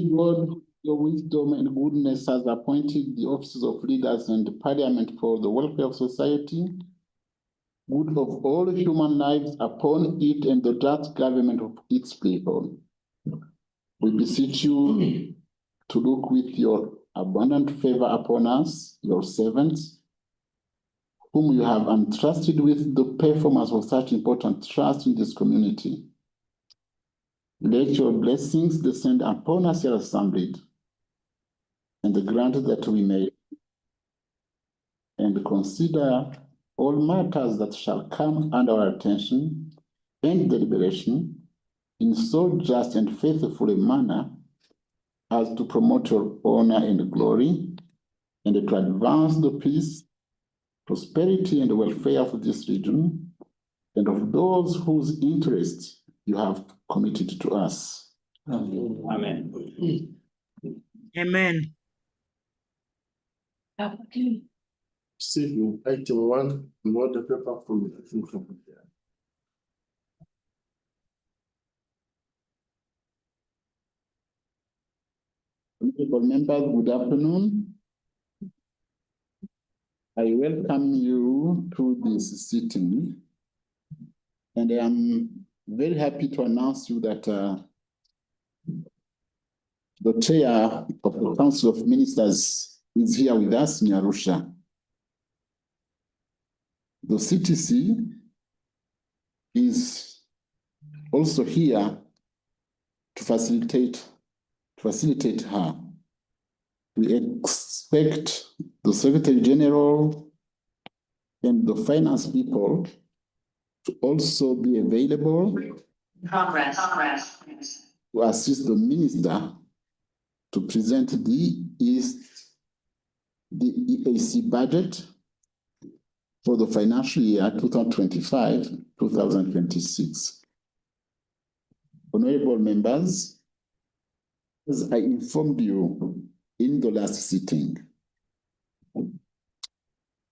God, your wisdom and goodness has appointed the offices of leaders and parliament for the welfare of society, good of all human lives upon it and the just government of its people. We beseech you to look with your abundant favor upon us, your servants, whom you have entrusted with the performance of such important trust in this community. Let your blessings descend upon us here assembled, and grant that we may and consider all matters that shall come under our attention and deliberation in so just and faithful a manner as to promote your honor and glory, and to advance the peace, prosperity, and welfare of this region, and of those whose interests you have committed to us. Amen. Amen. Receiving item 1, more the paper from the Honorable members, good afternoon. I welcome you to this sitting, and I am very happy to announce you that the chair of the Council of Ministers is here with us in Arusha. The CTC is also here to facilitate her. We expect the Secretary General and the finance people to also be available to assist the minister to present the EAC budget for the financial year 2025-2026. Honorable members, as I informed you in the last sitting,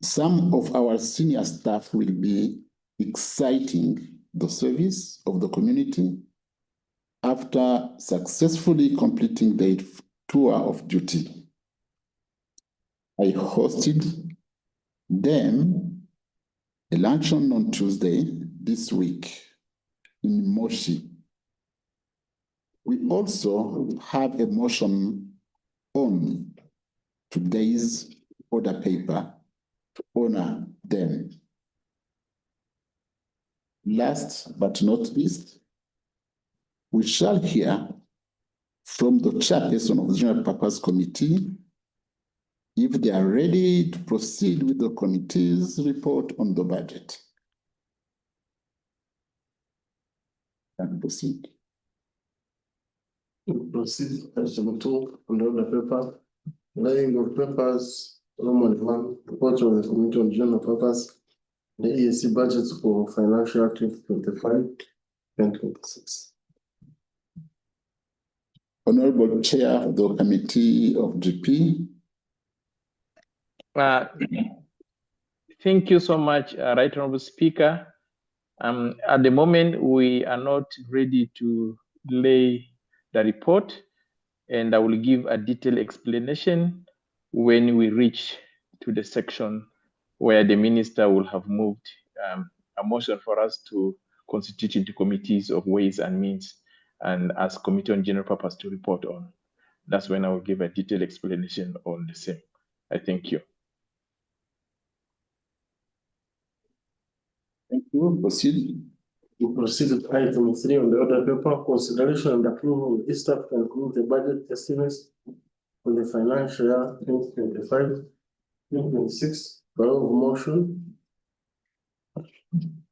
some of our senior staff will be exciting the service of the community after successfully completing their tour of duty. I hosted them a luncheon on Tuesday this week in Moshi. We also have a motion on today's order paper to honor them. Last but not least, we shall hear from the chairperson of the General Purpose Committee if they are ready to proceed with the committee's report on the budget. And proceed. Proceed item 2 on the order paper. Laying of papers, Roman 1, report of the Committee on General Purpose, the EAC budgets for financial year 2025-2026. Honorable Chair of the Committee of GP. Thank you so much, Right Honorable Speaker. At the moment, we are not ready to lay the report, and I will give a detailed explanation when we reach to the section where the minister will have moved a motion for us to constitute into committees of ways and means and as Committee on General Purpose to report on. That's when I will give a detailed explanation on the same. I thank you. Thank you. Proceed. We proceed with item 3 on the order paper, consideration and approval of East African Community budget estimates for the financial year 2025-2026. Of motion.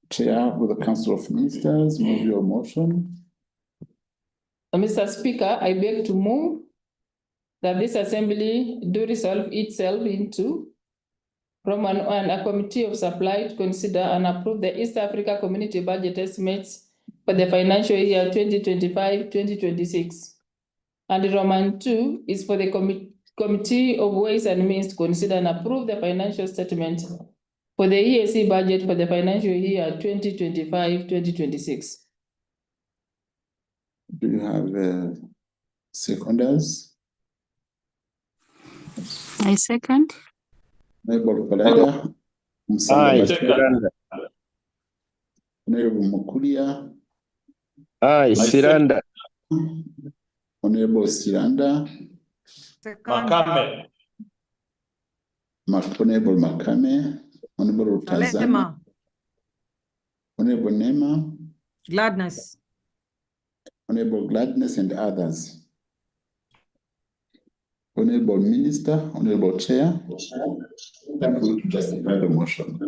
Chair of the Council of Ministers, move your motion. Mr. Speaker, I beg to move that this assembly do resolve itself into Roman 1, a committee of supply to consider and approve the East Africa Community budget estimates for the financial year 2025-2026. And Roman 2 is for the Committee of Ways and Means to consider and approve the financial statement for the EAC budget for the financial year 2025-2026. Do you have a Seconders. I second. Honorable Kalada. Aye, Musanga. Siranda. Honorable Mukulia. Aye, Siranda. Honorable Siranda. Makame. Honorable Makame. Honorable Tanzania. Salema. Honorable Nema. Gladness. Honorable Gladness and others. Honorable Minister, Honorable Chair, that will justify the motion.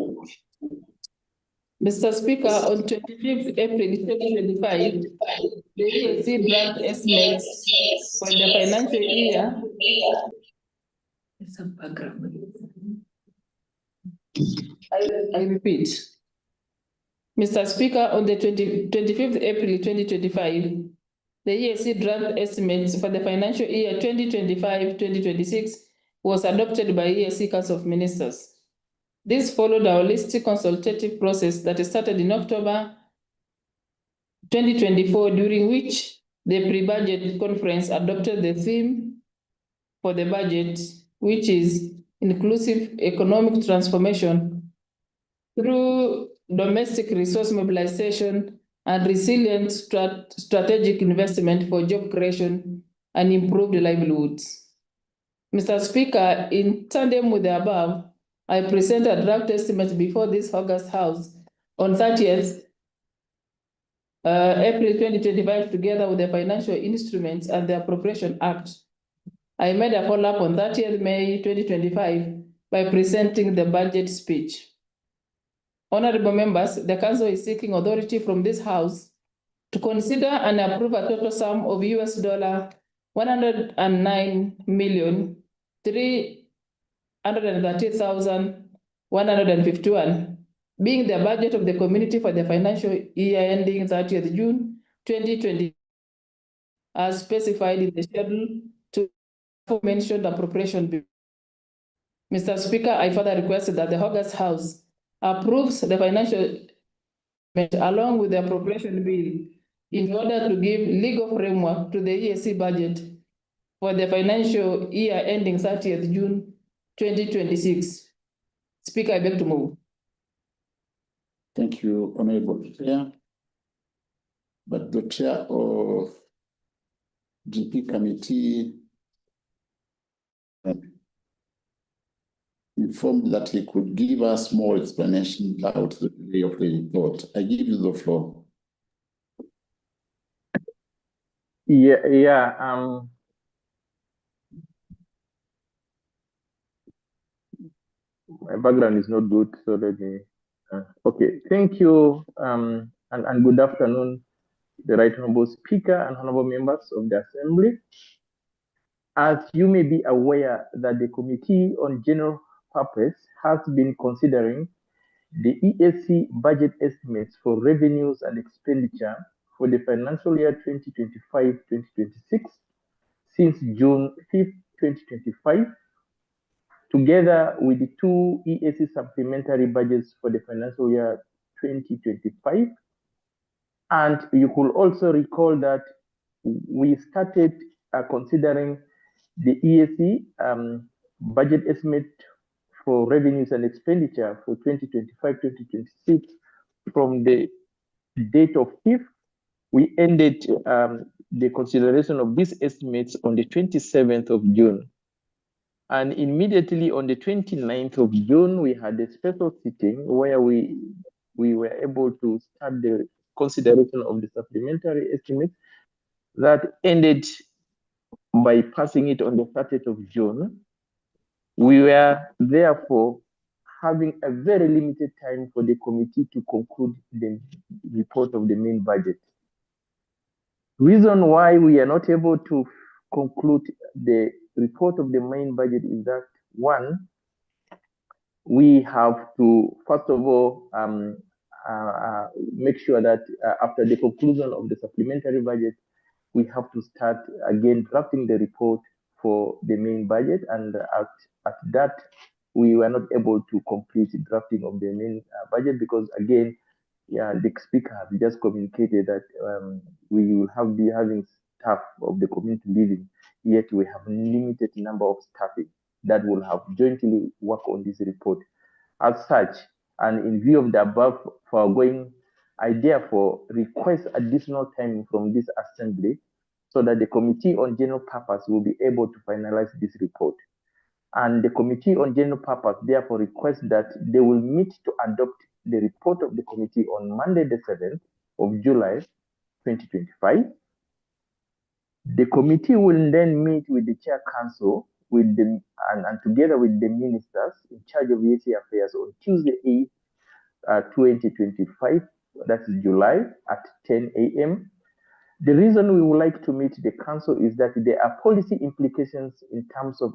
Mr. Speaker, on 25th April 2025, the EAC draft estimates for the financial year. Some background. I repeat. Mr. Speaker, on the 25th April 2025, the EAC draft estimates for the financial year 2025-2026 was adopted by EAC Council of Ministers. This followed a holistic consultative process that started in October 2024, during which the pre-budget conference adopted the theme for the budget, which is inclusive economic transformation through domestic resource mobilization and resilient strategic investment for job creation and improved livelihoods. Mr. Speaker, in tandem with the above, I present a draft estimate before this August House on 30th April 2025, together with the financial instruments and the Appropriation Act. I made a follow-up on 30th May 2025 by presenting the budget speech. Honorable members, the Council is seeking authority from this House to consider and approve a total sum of $109,330,151, being the budget of the community for the financial year ending 30th June 2020, as specified in the schedule to mentioned appropriation. Mr. Speaker, I further request that the August House approves the financial along with the appropriation bill in order to give legal framework to the EAC budget for the financial year ending 30th June 2026. Speaker, I beg to move. Thank you, Honorable Chair. But the Chair of GP Committee informed that he could give us more explanation about the day of the report. I give you the floor. My background is not good, so let me. Okay, thank you, and good afternoon, the Right Honorable Speaker and honorable members of the Assembly. As you may be aware that the Committee on General Purpose has been considering the EAC budget estimates for revenues and expenditure for the financial year 2025-2026 since June 5th, 2025, together with the two EAC supplementary budgets for the financial year 2025. And you could also recall that we started considering the EAC budget estimate for revenues and expenditure for 2025-2026 from the date of 5th. We ended the consideration of these estimates on the 27th of June. And immediately on the 29th of June, we had a special sitting where we were able to start the consideration of the supplementary estimate that ended by passing it on the 30th of June. We were therefore having a very limited time for the committee to conclude the report of the main budget. Reason why we are not able to conclude the report of the main budget is that, one, we have to, first of all, make sure that after the conclusion of the supplementary budget, we have to start again drafting the report for the main budget, and at that, we were not able to complete the drafting of the main budget because, again, the speaker has just communicated that we will be having staff of the community living, yet we have limited number of staffing that will have jointly work on this report. As such, and in view of the above foregoing, I therefore request additional time from this assembly so that the Committee on General Purpose will be able to finalize this report. And the Committee on General Purpose therefore requests that they will meet to adopt the report of the committee on Monday, the 7th of July, 2025. The committee will then meet with the Chair Council with the, and together with the ministers in charge of EAC affairs on Tuesday, 2025, that's July at 10 a.m. The reason we would like to meet the council is that there are policy implications in terms of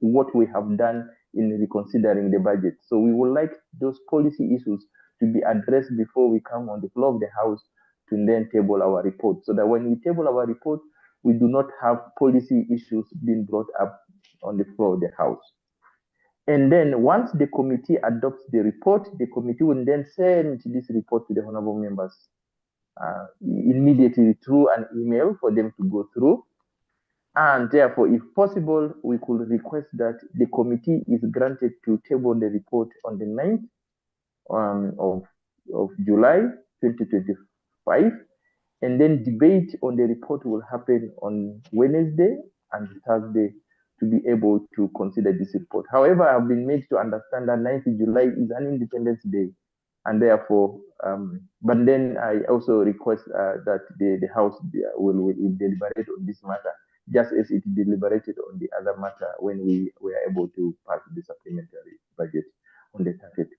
what we have done in reconsidering the budget. So we would like those policy issues to be addressed before we come on the floor of the House to then table our report, so that when we table our report, we do not have policy issues being brought up on the floor of the House. And then once the committee adopts the report, the committee will then send this report to the honorable members immediately through an email for them to go through. And therefore, if possible, we could request that the committee is granted to table the report on the 9th of July 2025, and then debate on the report will happen on Wednesday and Thursday to be able to consider this report. However, I've been made to understand that 9th of July is an Independence Day, and therefore, but then I also request that the House will deliberate on this matter, just as it deliberated on the other matter when we were able to pass the supplementary budget on the 30th,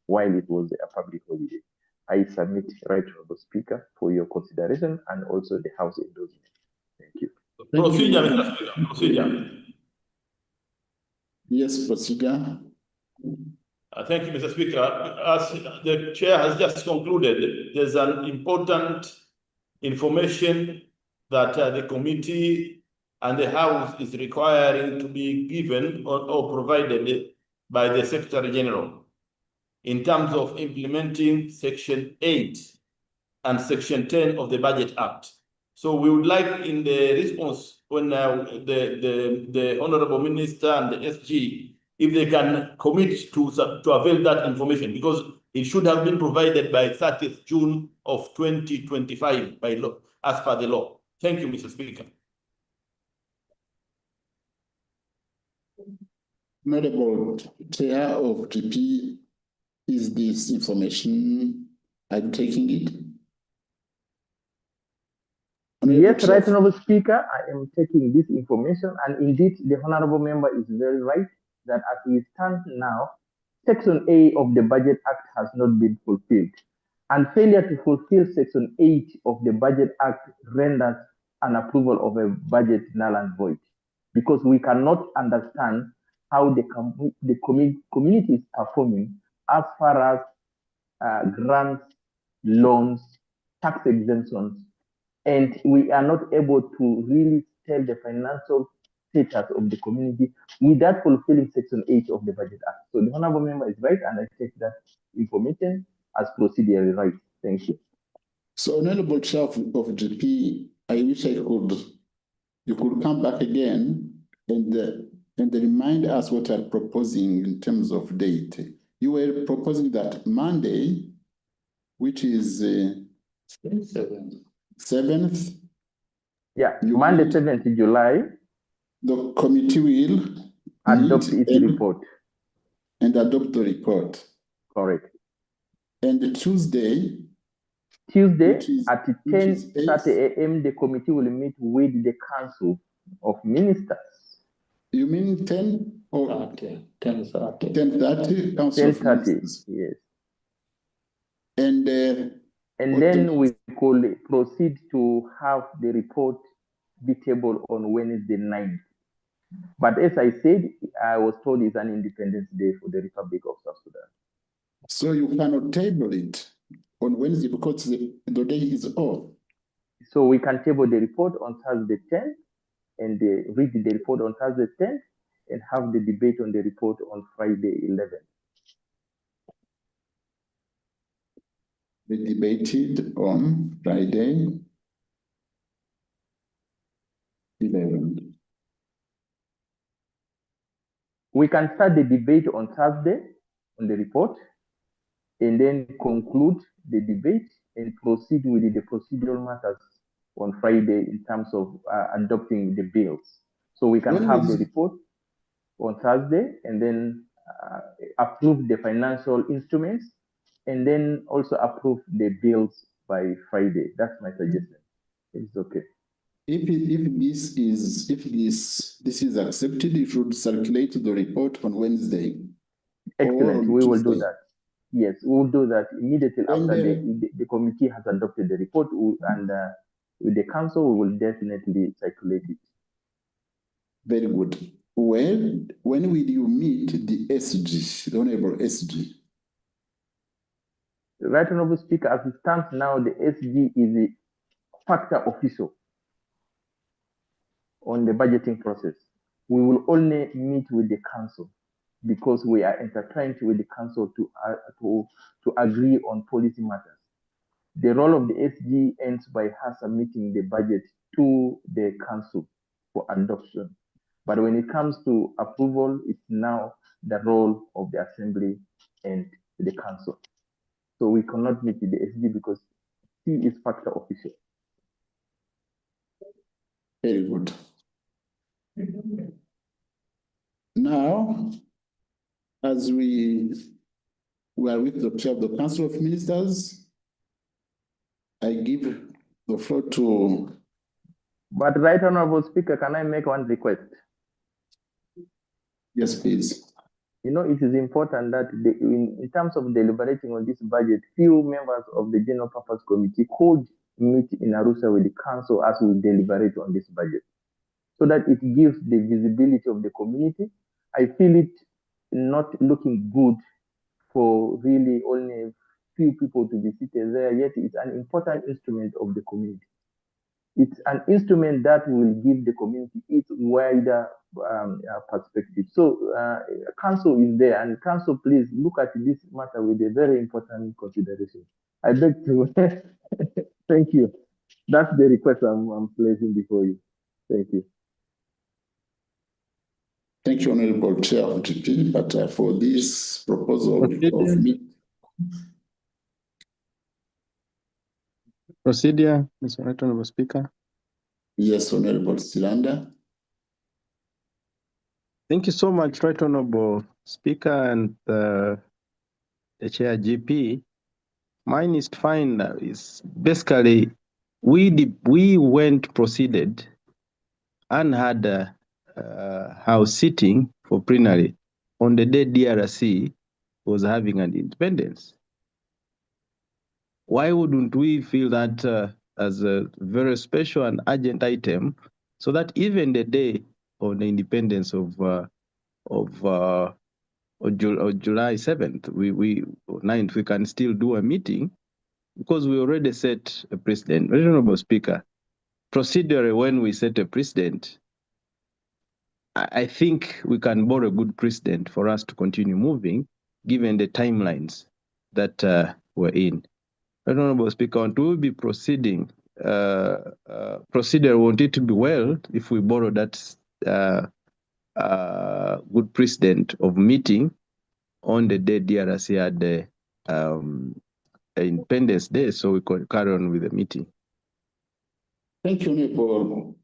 while it was a public holiday. I submit, Right Honourable Speaker, for your consideration and also the House endorsement. Thank you. Procedure, Mr. Speaker. Procedure. Yes, procedure. Thank you, Mr. Speaker. As the chair has just concluded, there's an important information that the committee and the House is requiring to be given or provided by the Secretary General in terms of implementing Section 8 and Section 10 of the Budget Act. So we would like, in the response, when the Honorable Minister and the SG, if they can commit to avail that information, because it should have been provided by 30th June of 2025 by law, as per the law. Thank you, Mr. Speaker. Honorable Chair of GP, is this information, are you taking it? Yes, Right Honourable Speaker, I am taking this information, and indeed the Honourable Member is very right that as we stand now, Section A of the Budget Act has not been fulfilled, and failure to fulfill Section 8 of the Budget Act renders an approval of a budget null and void, because we cannot understand how the community is performing as far as grants, loans, tax exemptions, and we are not able to really tell the financial status of the community without fulfilling Section 8 of the Budget Act. So the Honourable Member is right, and I take that information as procedurally right. Thank you. So, Honourable Chair of GP, I wish you could come back again and remind us what you are proposing in terms of date. You were proposing that Monday, which is 7th. Yeah, Monday, 7th July. The committee will adopt its report. And adopt the report. Correct. And Tuesday at 10:30 a.m., the committee will meet with the Council of Ministers. You mean 10 or 10:30? 10:30, Council of Ministers. Yes. And then we could proceed to have the report be tabled on Wednesday 9th. But as I said, I was told it's an Independence Day for the Republic of South Sudan. So you cannot table it on Wednesday because the day is off. So we can table the report on Thursday 10th and read the report on Thursday 10th and have the debate on the report on Friday 11th. We debated on Friday 11. We can start the debate on Thursday on the report and then conclude the debate and proceed with the procedural matters on Friday in terms of adopting the bills. So we can have the report on Thursday and then approve the financial instruments and then also approve the bills by Friday. That's my suggestion. It's okay. If this is accepted, you should circulate the report on Wednesday. Excellent. We will do Tuesday. that. Yes, we will do that immediately And, after the committee has adopted the report, and with the council, we will definitely circulate it. Very good. When will you meet the SG, the Honorable SG? Right, Honorable Speaker, as it stands now, the SG is a factor official on the budgeting process. We will only meet with the council because we are intertwined with the council to agree on policy matters. The role of the SG ends by her submitting the budget to the council for adoption. But when it comes to approval, it's now the role of the assembly and the council. So we cannot meet with the SG because he is factor official. Very good. Now, as we are with the chair of the Council of Ministers, I give the floor to... But Right Honorable Speaker, can I make one request? Yes, please. You know, it is important that in terms of deliberating on this budget, few members of the General Purpose Committee could meet in Arusha with the council as we deliberate on this budget, so that it gives the visibility of the community. I feel it not looking good for really only few people to be seated there, yet it's an important instrument of the community. It's an instrument that will give the community its wider perspective. So council is there, and council, please look at this matter with a very important consideration. I beg to thank you. That's the request I'm placing before you. Thank you. Thank you, Honorable Chair of GP, but for this proposal of me. Procedure, Mr. Right Honorable Speaker. Yes, Honorable Silanda. Thank you so much, Right Honorable Speaker and the Chair GP. Mine is fine. Is basically we proceeded and had house sitting for plenary on the day DRC was having an independence. Why wouldn't we feel that as a very special and urgent item, so that even the day of the independence of July 7th, 9th, we can still do a meeting, because we already set a precedent. Honorable Speaker, procedurally, when we set a precedent, I think we can borrow a good precedent for us to continue moving, given the timelines that we're in. Honorable Speaker, we will be proceeding. Procedure won't it be well if we borrow that good precedent of meeting on the day DRC had the Independence Day, so we could carry on with the meeting. Thank you, Honorable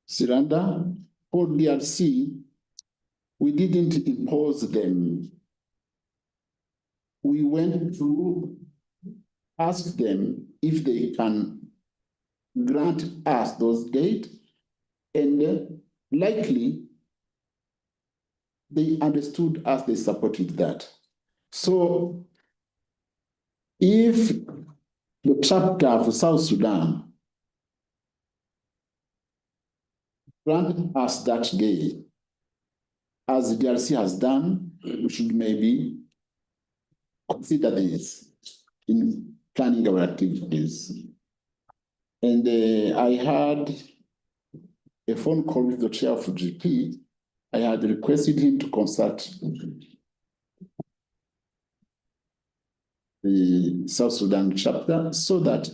Silanda. For DRC, we didn't impose them. We went to ask them if they can grant us those dates, and likely they understood us, they supported that. So if the chapter of South Sudan grant us that day, as the DRC has done, we should maybe consider this in planning our activities. And I had a phone call with the chair of GP. I had requested him to consult the South Sudan chapter so that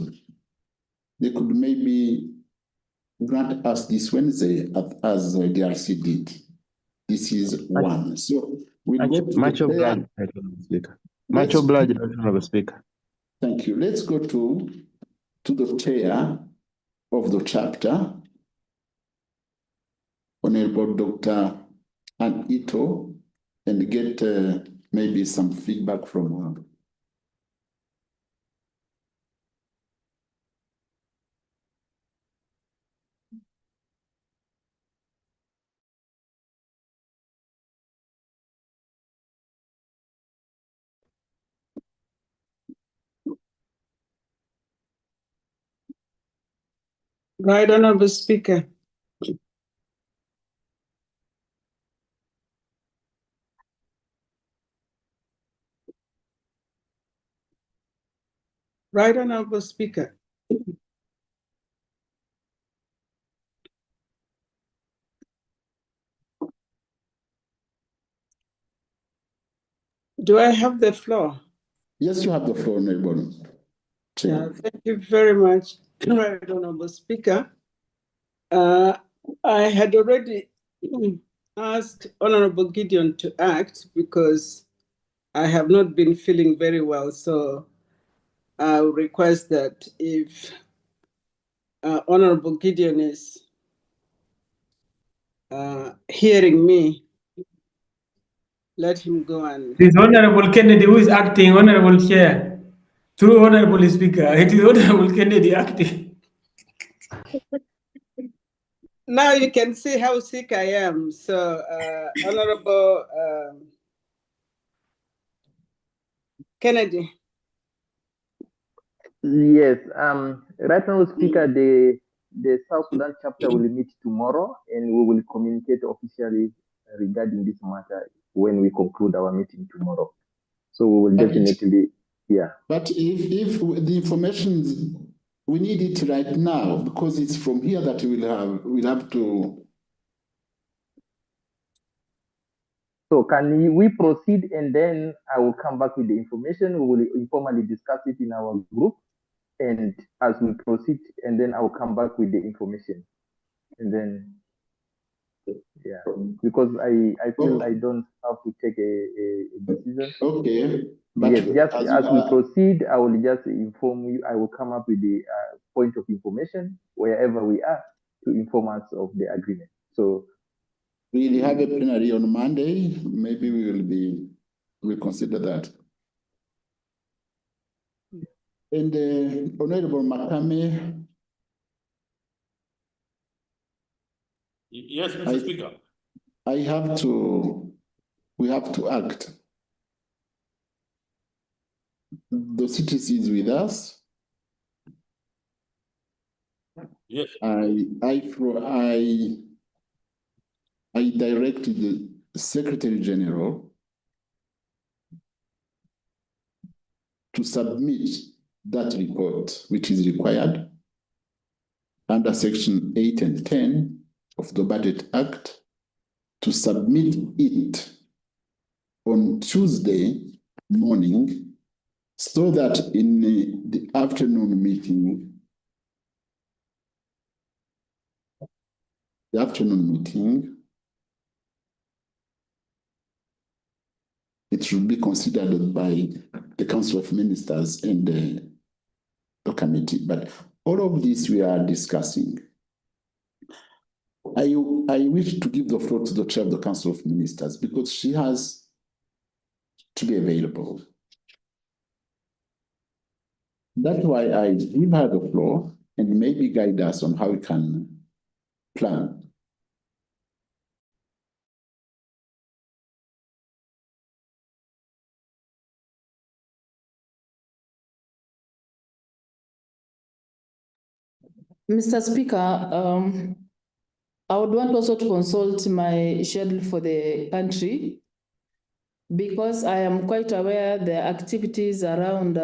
they could maybe grant us this Wednesday as the DRC did. This is one. So we go to much the prayer. obliged, Honorable Speaker. Much obliged, Honorable Speaker. Thank you. Let's go to the chair of the chapter, Honorable Dr. Ann Ito, and get maybe some feedback from her. Right, Honorable Speaker. Right, Honorable Speaker. Do I have the floor? Yes, you have the floor, Honorable Chair. Yeah, thank you very much, Right, Honorable Speaker. I had already asked Honorable Gideon to act because I have not been feeling very well. So I request that if Honorable Gideon is hearing me, let him go and. It is Honorable Kennedy who is acting, Honorable Chair. Through Honorable Speaker, it is Honorable Kennedy acting. Now you can see how sick I am. So, Honorable Kennedy. Yes, right now, Speaker, the South Sudan chapter will meet tomorrow, and we will communicate officially regarding this matter when we conclude our meeting tomorrow. So we will definitely, yeah. But if the information, we need it right now, because it's from here that we'll have to. So can we proceed, and then I will come back with the information. We will informally discuss it in our group, and as we proceed, and then I will come back with the information, and then yeah, because I feel I don't have to take a decision. Okay. But yes, just as we proceed, I will just inform you. I will come up with the point of information wherever we are to inform us of the agreement. So we have a plenary on Monday. Maybe we'll consider that. And Honorable Makame. Yes, Mr. Speaker. We have to act. The citizen is with us. Yes. I directed the Secretary General to submit that report, which is required under Section 8 and 10 of the Budget Act, to submit it on Tuesday morning, so that in the afternoon meeting, it should be considered by the Council of Ministers and the committee. But all of this we are discussing. I wish to give the floor to the chair of the Council of Ministers, because she has to be available. That's why I give her the floor and maybe guide us on how we can plan. Mr. Speaker, I would want also to consult my schedule for the country, because I am quite aware the activities around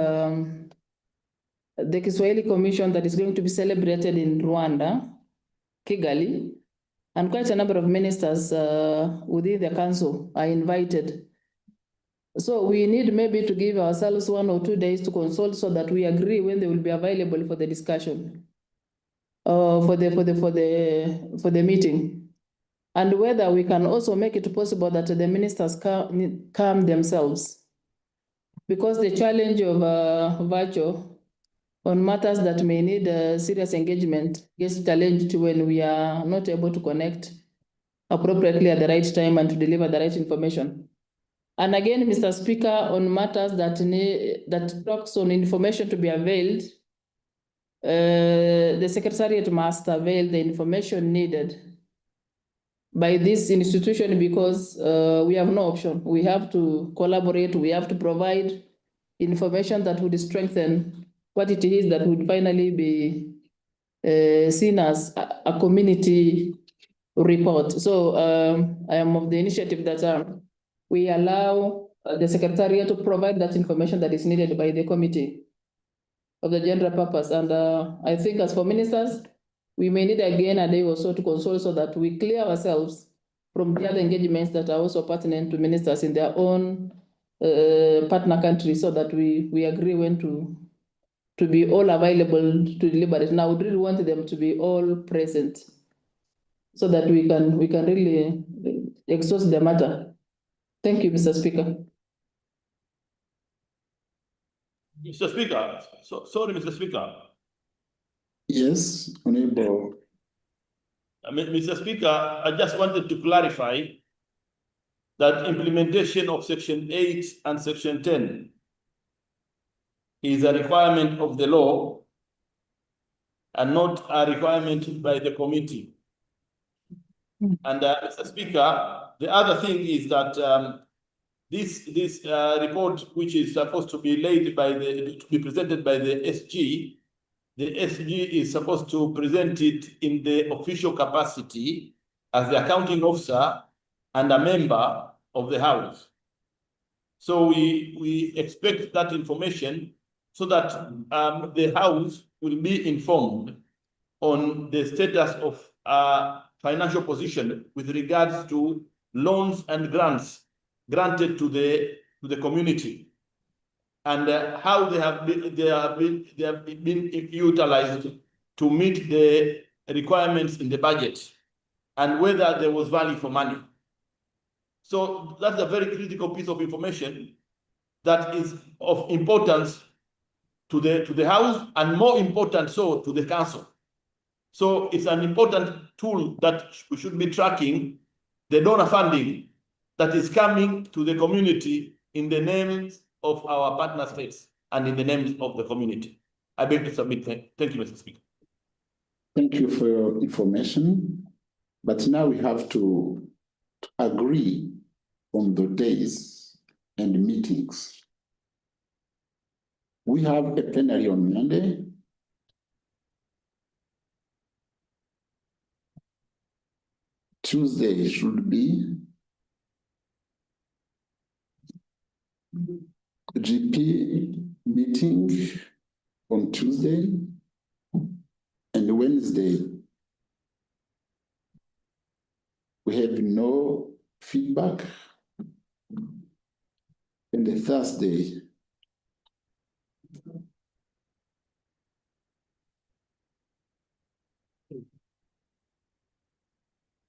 the Kiswahili Commission that is going to be celebrated in Rwanda, Kigali, and quite a number of ministers within the council are invited. So we need maybe to give ourselves 1 or 2 days to consult, so that we agree when they will be available for the discussion. for the meeting, and whether we can also make it possible that the ministers come themselves, because the challenge of virtual on matters that may need serious engagement gets challenged when we are not able to connect appropriately at the right time and to deliver the right information. And again, Mr. Speaker, on matters that talks on information to be availed, the Secretariat must avail the information needed by this institution, because we have no option. We have to collaborate, we have to provide information that would strengthen what it is that would finally be seen as a community report. So I am of the initiative that we allow the Secretariat to provide that information that is needed by the committee of the general purpose. And I think as for ministers, we may need again a day or so to consult so that we clear ourselves from the other engagements that are also pertinent to ministers in their own partner countries, so that we agree when to be all available to deliberate. Now, we really want them to be all present so that we can really exhaust the matter. Thank you, Mr. Speaker. Mr. Speaker, sorry, Mr. Speaker. Yes, Honorable. Mr. Speaker, I just wanted to clarify that implementation of Section 8 and Section 10 is a requirement of the law and not a requirement by the committee. And Mr. Speaker, the other thing is that this report, which is supposed to be presented by the SG is supposed to present it in the official capacity as the accounting officer and a member of the House. So we expect that information so that the House will be informed on the status of financial position with regards to loans and grants granted to the community, and how they have been utilized to meet the requirements in the budget, and whether there was value for money. So that's a very critical piece of information that is of importance to the House, and more important so to the Council. So it's an important tool that we should be tracking the donor funding that is coming to the community in the names of our partner states and in the names of the community. I beg to submit. Thank you, Mr. Speaker. Thank you for your information. But now we have to agree on the days and meetings. We have a plenary on Monday. Tuesday should be GP meeting on Tuesday, and Wednesday we have no feedback, and the Thursday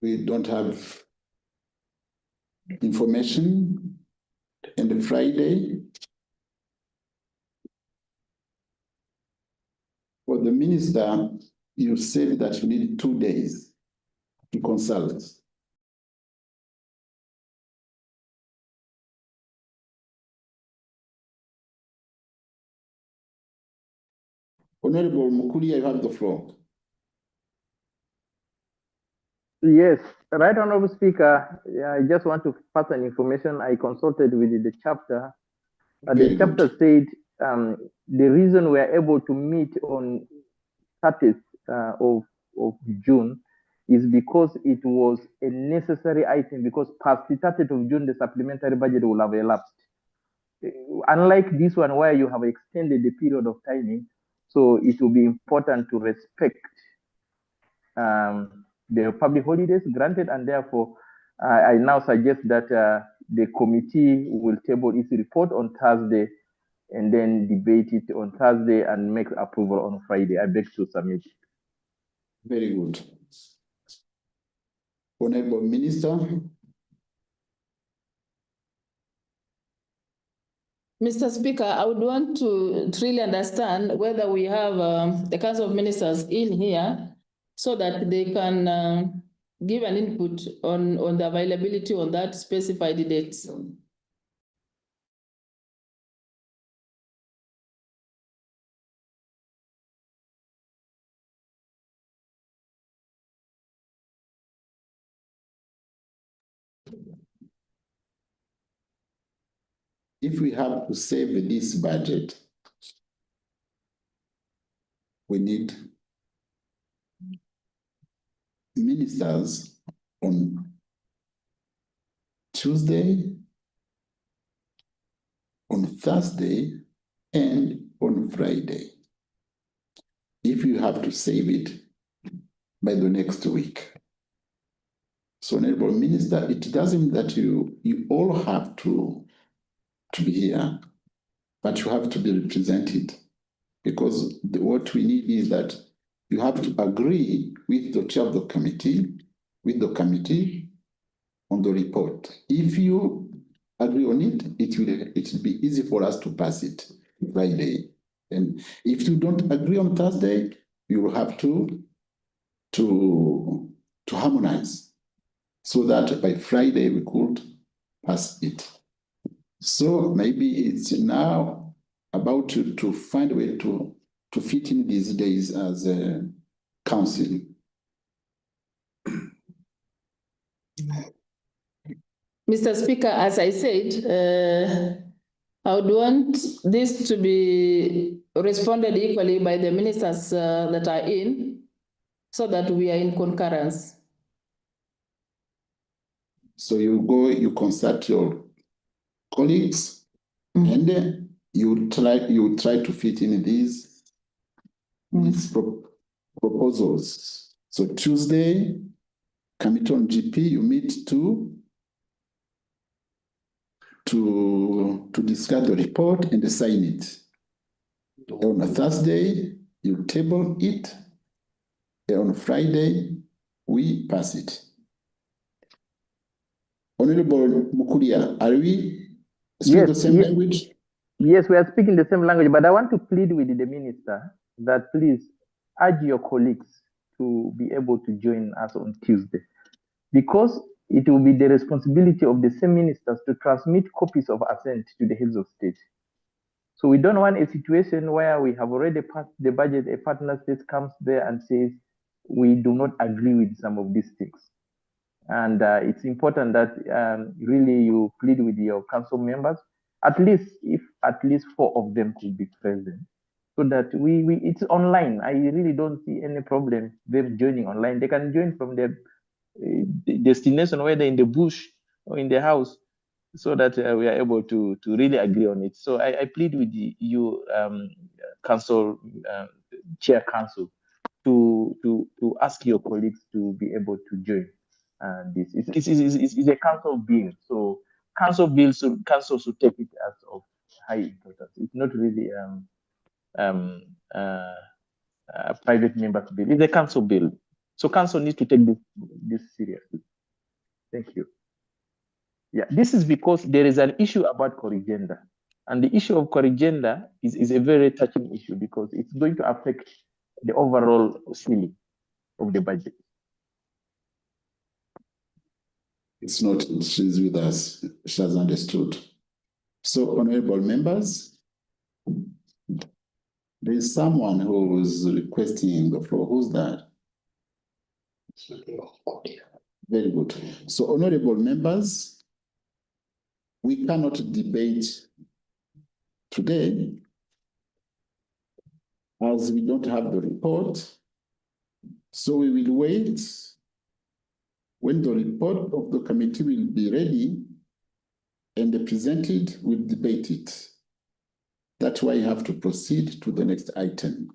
we don't have information, and the Friday for the minister, you said that you need 2 days to consult. Honorable Mukulia, you have the floor. Yes, right, Honorable Speaker. I just want to pass an information. I consulted with the chapter. The chapter said the reason we are able to meet on 30th of June is because it was a necessary item, because past the 30th of June, the supplementary budget will have elapsed. Unlike this one where you have extended the period of timing, so it will be important to respect the public holidays granted, and therefore I now suggest that the committee will table its report on Thursday and then debate it on Thursday and make approval on Friday. I beg to submit. Very good. Honorable Minister. Mr. Speaker, I would want to really understand whether we have the Council of Ministers in here so that they can give an input on the availability on that specified dates. If we have to save this budget, we need ministers on Tuesday, on Thursday, and on Friday. If you have to save it by the next week. So, Honorable Minister, it doesn't mean that you all have to be here, but you have to be represented, because what we need is that you have to agree with the chair of the committee, with the committee on the report. If you agree on it, it will be easy for us to pass it Friday. And if you don't agree on Thursday, you will have to harmonize so that by Friday we could pass it. So maybe it's now about to find a way to fit in these days as a council. Mr. Speaker, as I said, I would want this to be responded equally by the ministers that are in, so that we are in concurrence. So you consult your colleagues, and you try to fit in these proposals. So Tuesday, Committee on GP, you meet to discuss the report and sign it. On a Thursday, you table it. And on Friday, we pass it. Honorable Mukulia, are we speaking the same language? Yes, we are speaking the same language, but I want to plead with the minister that please urge your colleagues to be able to join us on Tuesday, because it will be the responsibility of the same ministers to transmit copies of assent to the heads of state. So we don't want a situation where we have already passed the budget, a partner state comes there and says, we do not agree with some of these things. And it's important that really you plead with your council members, at least if at least 4 of them could be present, so that it's online. I really don't see any problem them joining online. They can join from their destination, whether in the bush or in the house, so that we are able to really agree on it. So I plead with you, council, chair council, to ask your colleagues to be able to join. This is a council bill, so council should take it as of high importance. It's not really a private member's bill. It's a council bill, so council needs to take this seriously. Thank you. Yeah, this is because there is an issue about corrigenda, and the issue of corrigenda is a very touching issue because it's going to affect the overall ceiling of the budget. It's not, she's with us, she has understood. So, honorable members, there is someone who is requesting the floor. Who's that? Very good. So, honorable members, we cannot debate today as we don't have the report. So we will wait. When the report of the committee will be ready and presented, we'll debate it. That's why you have to proceed to the next item.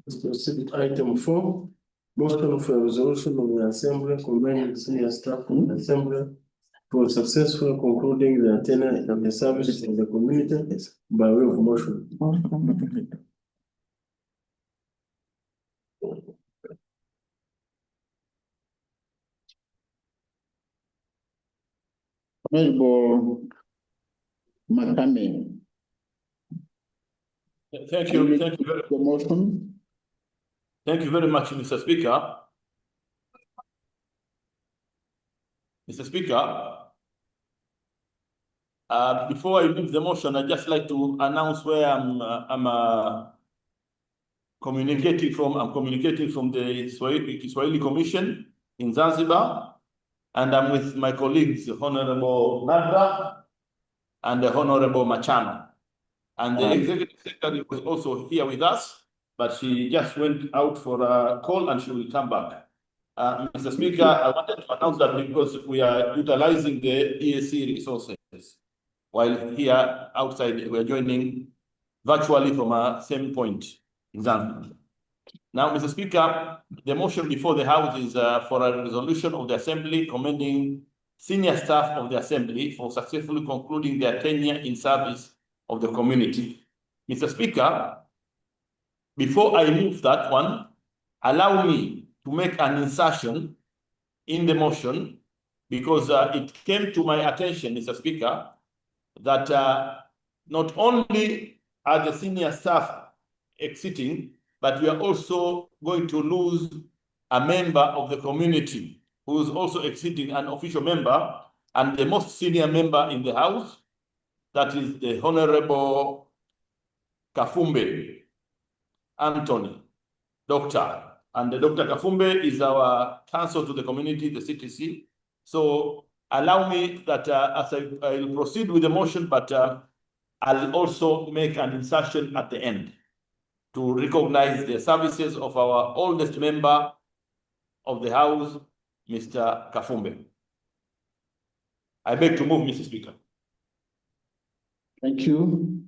Let's proceed with item 4. Motion for a resolution of the Assembly convening the senior staff of the Assembly for successfully concluding the tenure of the services in the community by way of motion. Honorable Makame. Thank you. Thank you. The motion. Thank you very much, Mr. Speaker. Mr. Speaker, before I move the motion, I'd just like to announce where I'm communicating from. I'm communicating from the Swahili Commission in Zanzibar, and I'm with my colleagues, Honorable Nadra and the Honorable Machano. And the Executive Secretary was also here with us, but she just went out for a call and she will come back. Mr. Speaker, I wanted to announce that because we are utilizing the EAC resources, while here outside we are joining virtually from a same point in Zanzibar. Now, Mr. Speaker, the motion before the House is for a resolution of the Assembly commending senior staff of the Assembly for successfully concluding their tenure in service of the community. Mr. Speaker, before I move that one, allow me to make an insertion in the motion because it came to my attention, Mr. Speaker, that not only are the senior staff exiting, but we are also going to lose a member of the community who is also exiting, an official member, and the most senior member in the House, that is the Honorable Kafumbe Anthony, Doctor. And the Dr. Kafumbe is our counsel to the community, the CTC. So allow me that as I will proceed with the motion, but I'll also make an insertion at the end to recognize the services of our oldest member of the House, Mr. Kafumbe. I beg to move, Mr. Speaker. Thank you.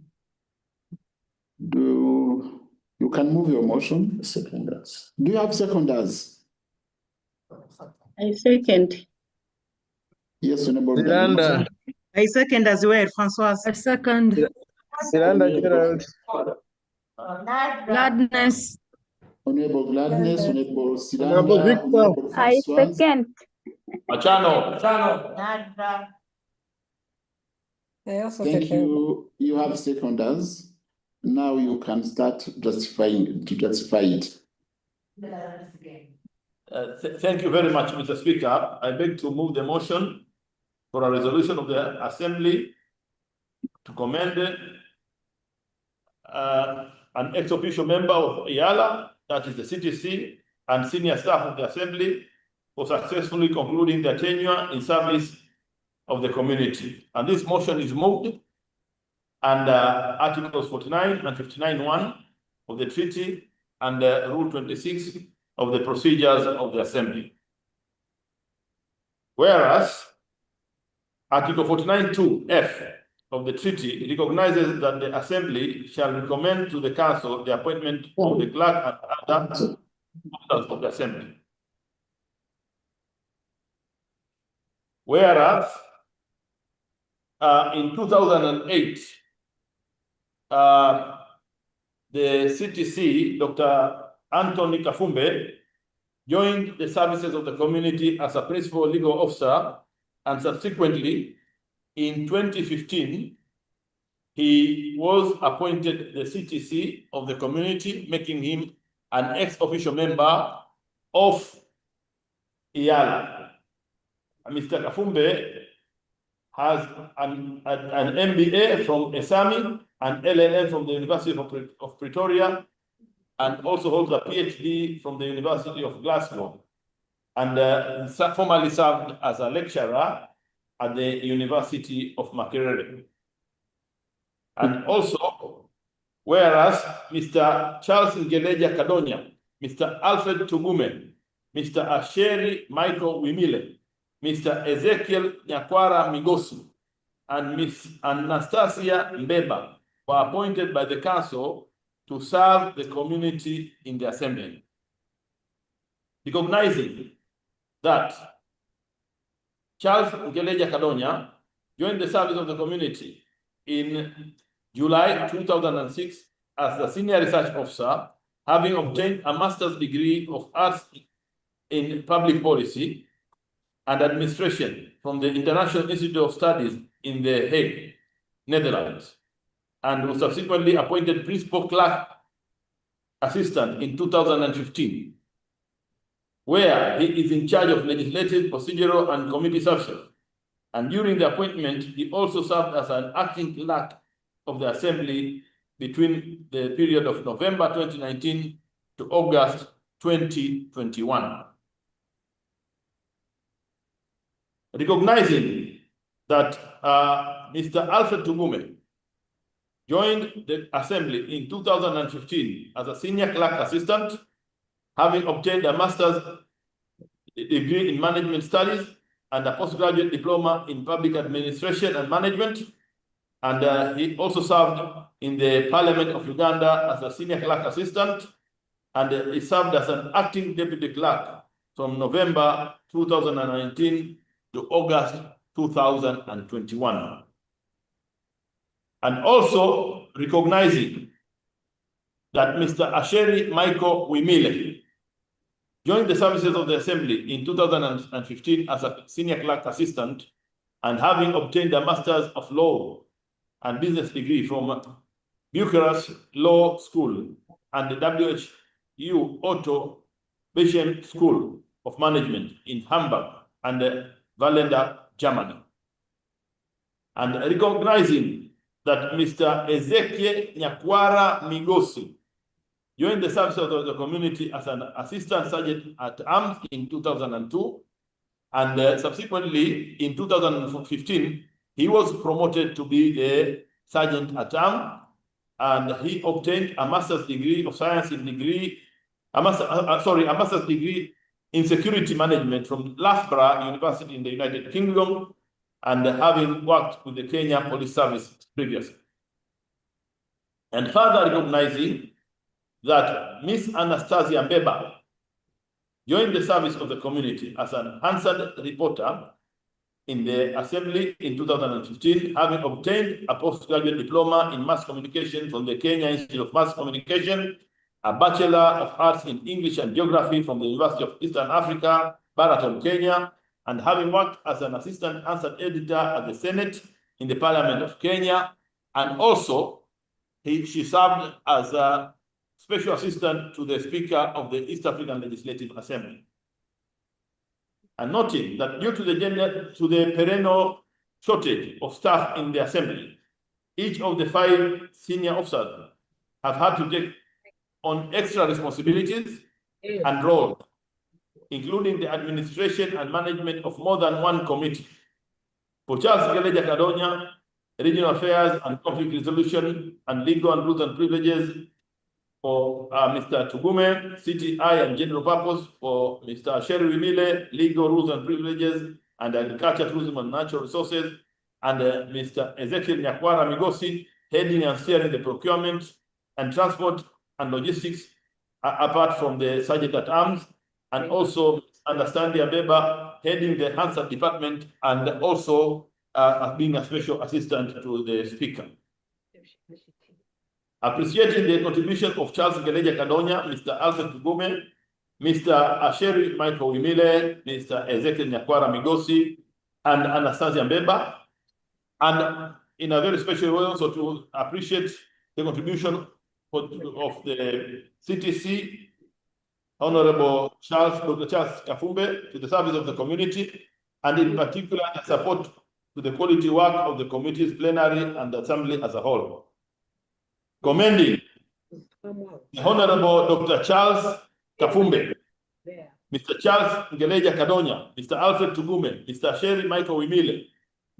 You can move your motion. Seconders. Do you have seconders? I second. Yes, Honorable. Miranda. I second as well, Francois. I second. Miranda Gerald. Gladness. Honorable Gladness, Honorable Honorable Siranda, Victor. Honorable I Francois. second. Machano. Thank you. You have seconders. Now you can start justify it. Thank you very much, Mr. Speaker. I beg to move the motion for a resolution of the Assembly to commend an ex-official member of EALA, that is the CTC, and senior staff of the Assembly for successfully concluding their tenure in service of the community. And this motion is moved under Articles 49 and 59(1) of the treaty and Rule 26 of the procedures of the Assembly. Whereas Article 49(2)(f) of the treaty recognizes that the Assembly shall recommend to the Council the appointment of the clerk and other officers of the Assembly. Whereas in 2008, the CTC, Dr. Anthony Kafumbe, joined the services of the community as a principal legal officer, and subsequently, in 2015, he was appointed the CTC of the community, making him an ex-official member of EALA. Mr. Kafumbe has an MBA from ESAMI, an LLM from the University of Pretoria, and also holds a PhD from the University of Glasgow, and formerly served as a lecturer at the University of Makerere. And also, whereas Mr. Charles Ngeleja Kadonya, Mr. Alfred Tugume, Mr. Asheri Michael Wimile, Mr. Ezekiel Nyakwara Migosu, and Ms. Anastasia Mbeba were appointed by the Council to serve the community in the Assembly. Recognizing that Charles Ngeleja Kadonya joined the service of the community in July 2006 as the Senior Research Officer, having obtained a master's degree of arts in public policy, and Administration from the International Institute of Studies in The Hague, Netherlands, and was subsequently appointed Principal Clerk Assistant in 2015, where he is in charge of legislative, procedural, and committee services. And during the appointment, he also served as an acting clerk of the Assembly between the period of November 2019 to August 2021. Recognizing that Mr. Alfred Tugume joined the Assembly in 2015 as a senior clerk assistant, having obtained a master's degree in management studies and a postgraduate diploma in public administration and management. And he also served in the Parliament of Uganda as a senior clerk assistant, and he served as an acting deputy clerk from November 2019 to August 2021. And also recognizing that Mr. Asheri Michael Wimile joined the services of the Assembly in 2015 as a senior clerk assistant, and having obtained a Master's of Law and Business degree from Bucharest Law School and the WHU Otto Bischen School of Management in Hamburg and Vallenda, Germany. And recognizing that Mr. Ezekiel Nyakwara Migosi joined the services of the community as an assistant sergeant at arms in 2002, and subsequently in 2015, he was promoted to be the sergeant at arms, and he obtained a master's degree of science in a master's degree in security management from Loughborough University in the United Kingdom, and having worked with the Kenya Police Service previously. And further recognizing that Miss Anastasia Mbeba joined the service of the community as an answered reporter in the Assembly in 2015, having obtained a postgraduate diploma in mass communication from the Kenya Institute of Mass Communication, a Bachelor of Arts in English and Geography from the University of Eastern Africa, Baraton, Kenya, and having worked as an assistant answered editor at the Senate in the Parliament of Kenya, and also she served as a special assistant to the Speaker of the East African Legislative Assembly. And noting that due to the perennial shortage of staff in the Assembly, each of the 5 senior officers have had to take on extra responsibilities and roles, including the administration and management of more than one committee. For Charles Geleja Kadonya, Regional Affairs and Conflict Resolution and Legal and Rules and Privileges. For Mr. Tugume, CTI and General Purpose. For Mr. Asheri Wimile, Legal, Rules and Privileges and Agriculture, Tourism and Natural Resources. And Mr. Ezekiel Nyakwara Migosi, heading and steering the procurement and transport and logistics, apart from the Sergeant at Arms. And also Anastasia Mbeba, heading the Hansard Department, and also being a special assistant to the Speaker. Appreciating the contribution of Charles Geleja Kadonya, Mr. Alfred Tugume, Mr. Asheri Michael Wimile, Mr. Ezekiel Nyakwara Migosi, and Anastasia Mbeba. And in a very special way also to appreciate the contribution of the CTC, Honorable Dr. Charles Kafumbe, to the service of the community, and in particular the support to the quality work of the committee's plenary and the Assembly as a whole. Commending the Honorable Dr. Charles Kafumbe, Mr. Charles Geleja Kadonya, Mr. Alfred Tugume, Mr. Asheri Michael Wimile,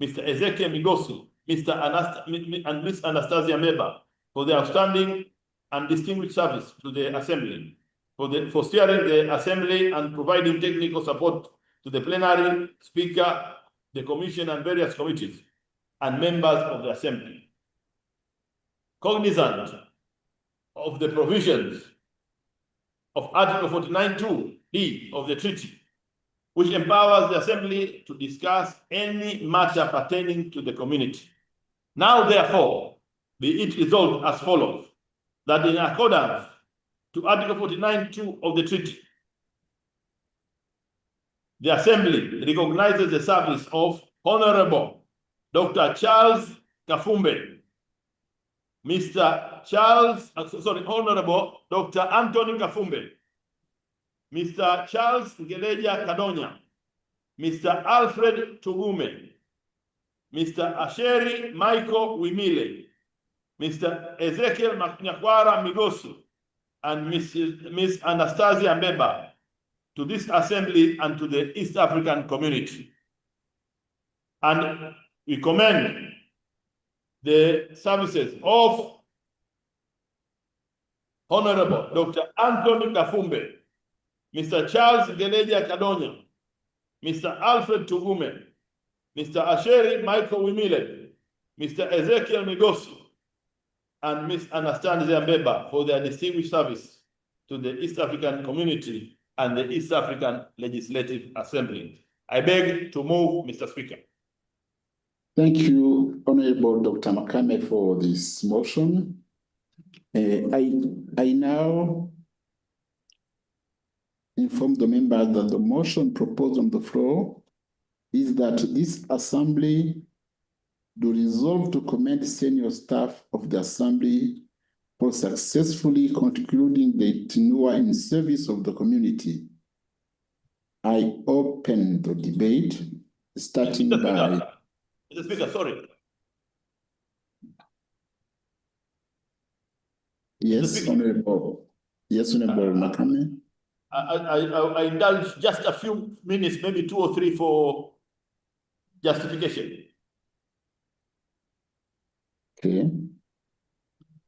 Mr. Ezekiel Migosi, and Miss Anastasia Mbeba for their outstanding and distinguished service to the Assembly, for steering the Assembly and providing technical support to the plenary, Speaker, the Commission, and various committees and members of the Assembly. Cognizant of the provisions of Article 49(2)(d) of the treaty, which empowers the Assembly to discuss any matter pertaining to the community. Now, therefore, be it resolved as follows, that in accordance to Article 49(2) of the treaty, The Assembly recognizes the service of Honorable Dr. Charles Kafumbe, Honorable Dr. Anthony Kafumbe, Mr. Charles Ngeleja Kadonya, Mr. Alfred Tugume, Mr. Asheri Michael Wimile, Mr. Ezekiel Nyakwara Migosu, and Miss Anastasia Mbeba to this assembly and to the East African community. And we commend the services of Honorable Dr. Anthony Kafumbe, Mr. Charles Ngeleja Kadonya, Mr. Alfred Tugume, Mr. Asheri Michael Wimile, Mr. Ezekiel Migosu, and Miss Anastasia Mbeba for their distinguished service to the East African community and the East African Legislative Assembly. I beg to move, Mr. Speaker. Thank you, Honorable Dr. Makame, for this motion. I now inform the members that the motion proposed on the floor is that this assembly do resolve to commend senior staff of the assembly for successfully concluding the tenure in service of the community. I open the debate, starting by... Mr. Speaker, sorry. Yes, Honorable. Yes, Honorable Makame. I indulge just a few minutes, maybe 2 or 3 for justification. Okay.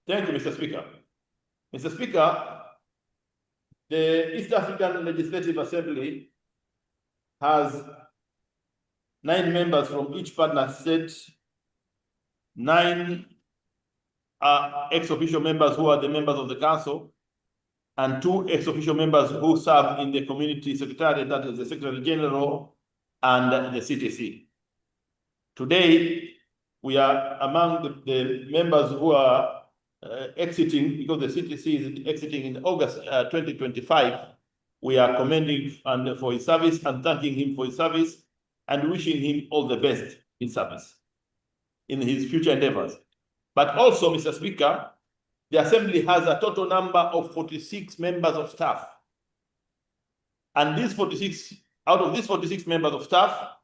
Thank you, Mr. Speaker. Mr. Speaker, the East African Legislative Assembly has 9 members from each partner state, 9 ex-official members who are the members of the council, and 2 ex-official members who serve in the community secretariat, that is the Secretary General and the CTC. Today, we are among the members who are exiting, because the CTC is exiting in August 2025. We are commending for his service and thanking him for his service and wishing him all the best in service, in his future endeavors. But also, Mr. Speaker, the Assembly has a total number of 46 members of staff. And these 46, out of these 46 members of staff,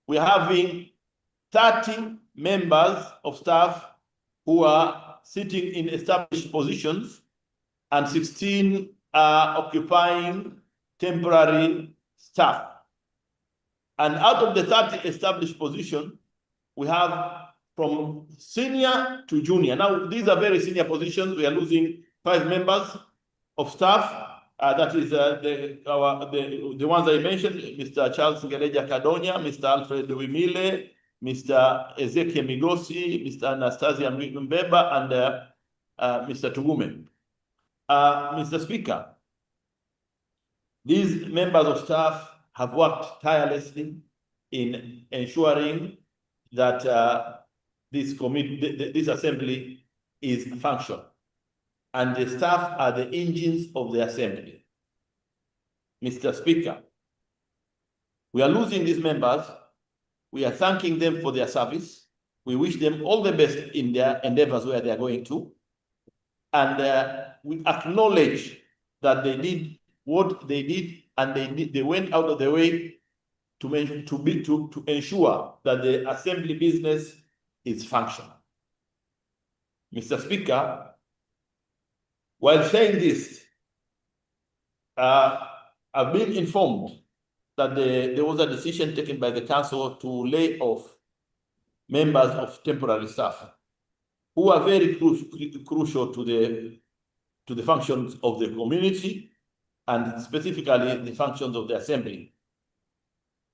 we're having 30 members of staff who are sitting in established positions and 16 are occupying temporary staff. And out of the 30 established positions, we have from senior to junior. Now, these are very senior positions. We are losing 5 members of staff. That is the ones I mentioned, Mr. Charles Ngeleja Kadonya, Mr. Alfred Wimile, Mr. Ezekiel Migosi, Mr. Anastasia Mbeba, and Mr. Tugume. Mr. Speaker, these members of staff have worked tirelessly in ensuring that this assembly is functional, and the staff are the engines of the assembly. Mr. Speaker, we are losing these members. We are thanking them for their service. We wish them all the best in their endeavors where they are going to. And we acknowledge that they did what they did, and they went out of the way to ensure that the assembly business is functional. Mr. Speaker, while saying this, I've been informed that there was a decision taken by the council to lay off members of temporary staff who are very crucial to the functions of the community and specifically the functions of the assembly.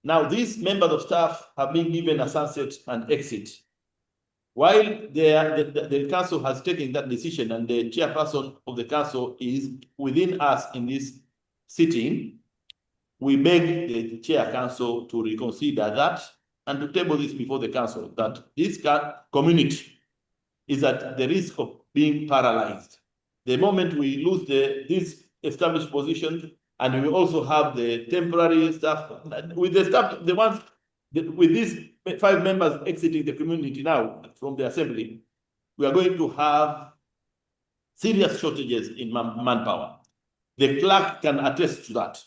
Now, these members of staff have been given a sunset and exit. While the council has taken that decision and the chairperson of the council is within us in this sitting, we beg the chair council to reconsider that and to table this before the council, that this community is at the risk of being paralyzed. The moment we lose these established positions, And we also have the temporary staff. With the staff, the ones with these 5 members exiting the community now from the assembly, we are going to have serious shortages in manpower. The clerk can attest to that.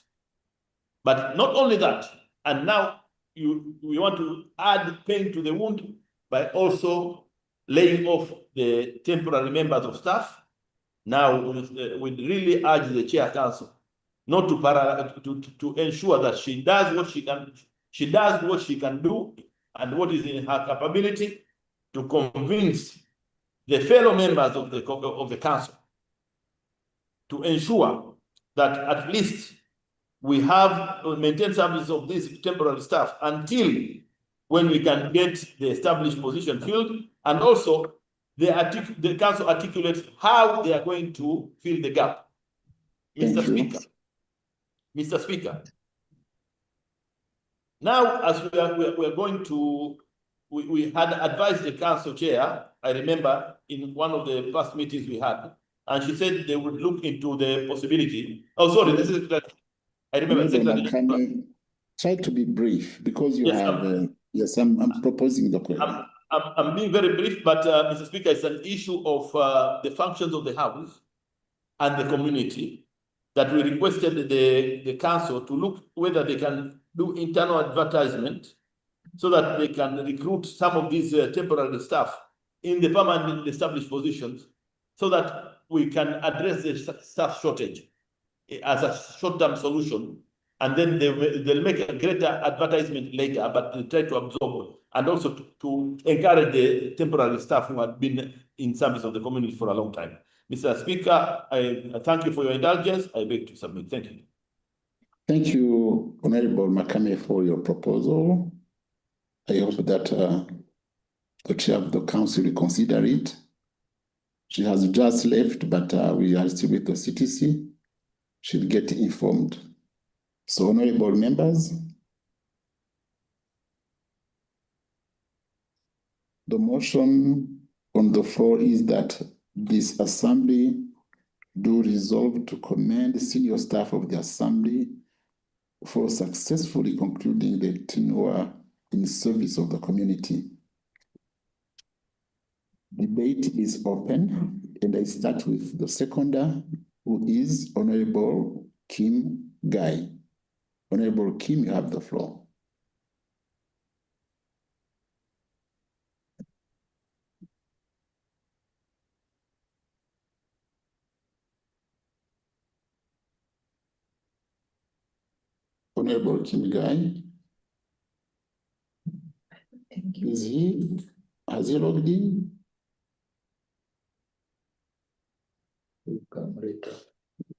But not only that, and now we want to add pain to the wound by also laying off the temporary members of staff. Now we really urge the chair council not to ensure that she does what she can do and what is in her capability to convince the fellow members of the council to ensure that at least we have maintained service of this temporary staff until when we can get the established position filled, and also the council articulates how they are going to fill the gap. Mr. Speaker, now as we are going to, we had advised the council chair, I remember in one of the past meetings we had, and she said they would look into the possibility. Oh, sorry, this is that. I remember. Try to be brief because you have. Yes, I'm proposing the question. I'm being very brief, but Mr. Speaker, it's an issue of the functions of the House and the community that we requested the council to look whether they can do internal advertisement so that they can recruit some of these temporary staff in the permanent established positions so that we can address the staff shortage as a short-term solution. And then they'll make a greater advertisement later, but they try to absorb and also to encourage the temporary staff who have been in service of the community for a long time. Mr. Speaker, I thank you for your indulgence. I beg to submit. Thank you. Thank you, Honorable Makame, for your proposal. I hope that the chair of the council will consider it. She has just left, but we are still with the CTC. She'll get informed. So, honorable members, the motion on the floor is that this assembly do resolve to commend the senior staff of the assembly for successfully concluding the tenure in service of the community. Debate is open, and I start with the seconder, who is Honorable Kim Guy. Honorable Kim, you have the floor. Honorable Kim Guy. Has he logged in?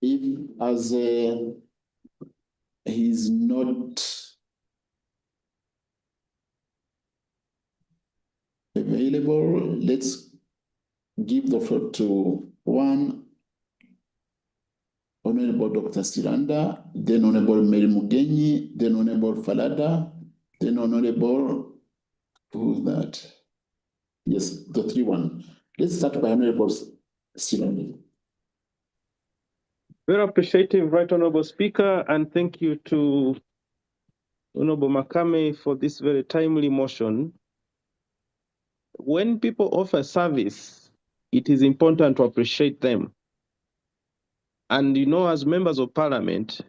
If as he's not available, let's give the floor to one Honorable Dr. Siranda, then Honorable Mary Mugenyi, then Honorable Falada, then Honorable, who's that? Yes, the 3-1. Let's start by Honorable Siranda. Very appreciative, Right Honorable Speaker, and thank you to Honorable Makame for this very timely motion. When people offer service, it is important to appreciate them. And you know, as members of parliament,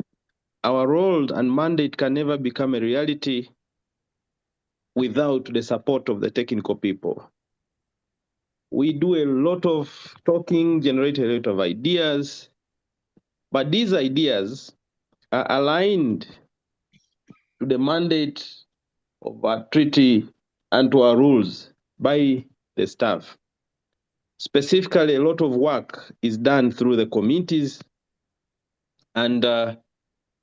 our role and mandate can never become a reality without the support of the technical people. We do a lot of talking, generate a lot of ideas, but these ideas are aligned to the mandate of our treaty and to our rules by the staff. Specifically, a lot of work is done through the committees, and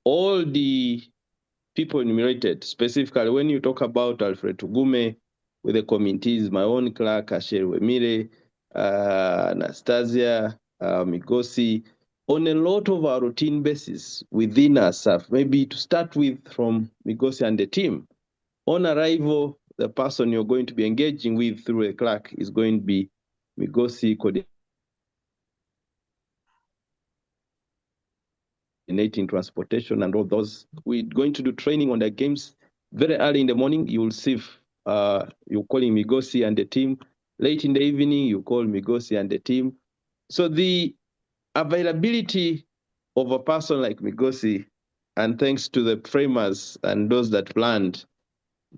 all the people enumerated, specifically when you talk about Alfred Tugume with the committees, my own clerk, Asher Wemire, Anastasia, Migosi, on a lot of our routine basis within our staff, maybe to start with from Migosi and the team. On arrival, the person you're going to be engaging with through a clerk is going to be Migosi coordinator. coordinating transportation and all those. We're going to do training on the games very early in the morning. You will see you calling Migosi and the team. Late in the evening, you call Migosi and the team. So the availability of a person like Migosi, and thanks to the framers and those that planned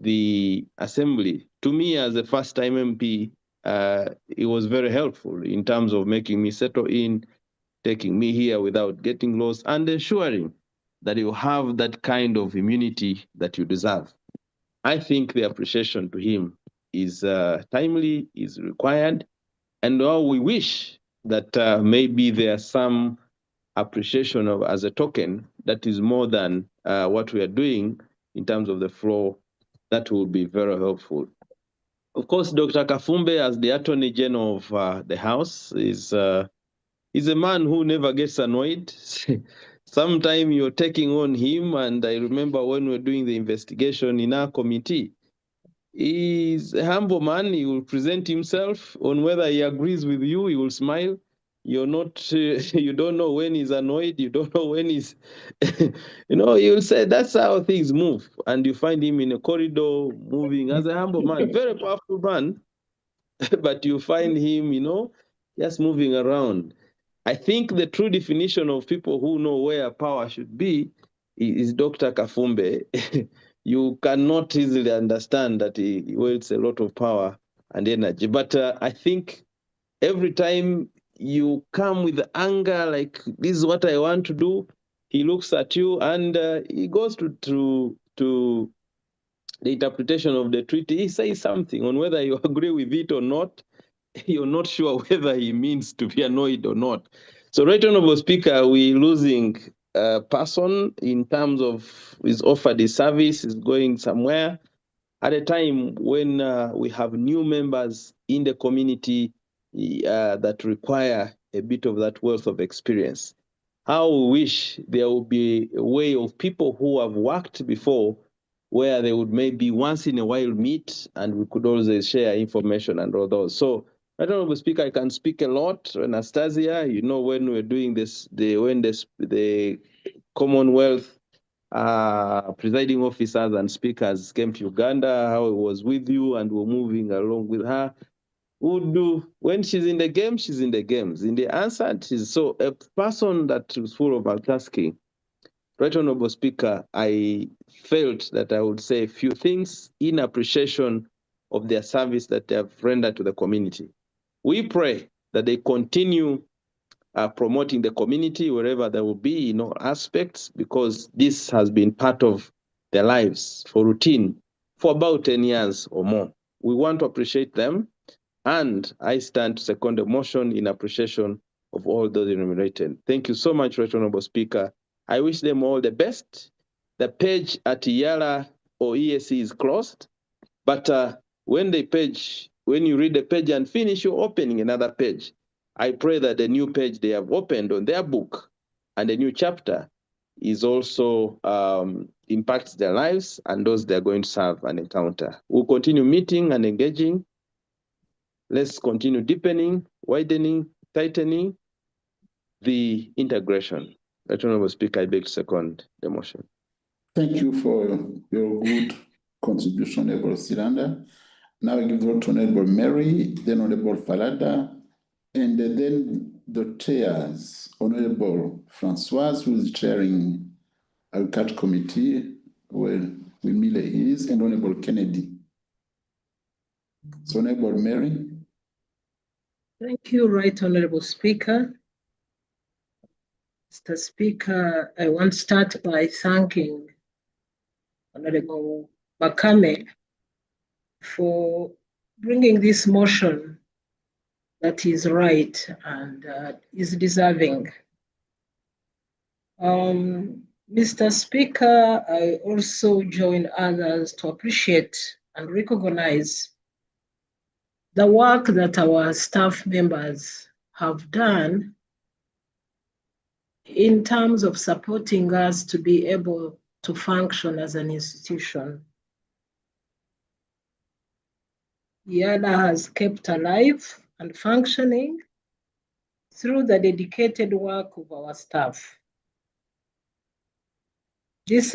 the assembly, to me as a first-time MP, it was very helpful in terms of making me settle in, taking me here without getting lost, and ensuring that you have that kind of immunity that you deserve. I think the appreciation to him is timely, is required, and we wish that maybe there's some appreciation of as a token that is more than what we are doing in terms of the floor. That will be very helpful. Of course, Dr. Kafumbe, as the Attorney General of the House, is a man who never gets annoyed. Sometime you're taking on him, and I remember when we're doing the investigation in our committee, he's a humble man. He will present himself on whether he agrees with you. He will smile. You're not, you don't know when he's annoyed. You don't know when he's, you'll say that's how things move. And you find him in a corridor moving as a humble man, very powerful man, but you find him, just moving around. I think the true definition of people who know where power should be is Dr. Kafumbe. You cannot easily understand that he wields a lot of power and energy. But I think every time you come with anger, like this is what I want to do, he looks at you and he goes to the interpretation of the treaty. He says something on whether you agree with it or not. You're not sure whether he means to be annoyed or not. So, Right Honorable Speaker, we're losing a person in terms of his offered his service, is going somewhere at a time when we have new members in the community that require a bit of that wealth of experience. How we wish there would be a way of people who have worked before where they would maybe once in a while meet and we could always share information and all those. So, Honorable Speaker, I can speak a lot. Anastasia, when we're doing this, when the Commonwealth presiding officers and speakers came to Uganda, how it was with you and we're moving along with her. Would do when she's in the game, she's in the games. In the answer, she's so a person that is full of multitasking. Right Honorable Speaker, I felt that I would say a few things in appreciation of their service that they have rendered to the community. We pray that they continue promoting the community wherever they will be in all aspects, because this has been part of their lives for routine for about 10 years or more. We want to appreciate them, and I stand to second the motion in appreciation of all those enumerated. Thank you so much, Right Honorable Speaker. I wish them all the best. The page at EALA or EAC is closed, but when you read the page and finish, you're opening another page. I pray that the new page they have opened on their book and the new chapter is also impacts their lives and those they're going to serve and encounter. We'll continue meeting and engaging. Let's continue deepening, widening, tightening the integration. Honorable Speaker, I beg to second the motion. Thank you for your good contribution, Honorable Siranda. Now I give the floor to Honorable Mary, then Honorable Falada, and then the chairs, Honorable Francoise, who is chairing Agriculture Committee, where Mile is, and Honorable Kennedy. So Honorable Mary. Thank you, Right Honorable Speaker. Mr. Speaker, I want to start by thanking Honorable Bakame for bringing this motion that is right and is deserving. Mr. Speaker, I also join others to appreciate and recognize the work that our staff members have done in terms of supporting us to be able to function as an institution. EALA has kept alive and functioning through the dedicated work of our staff. This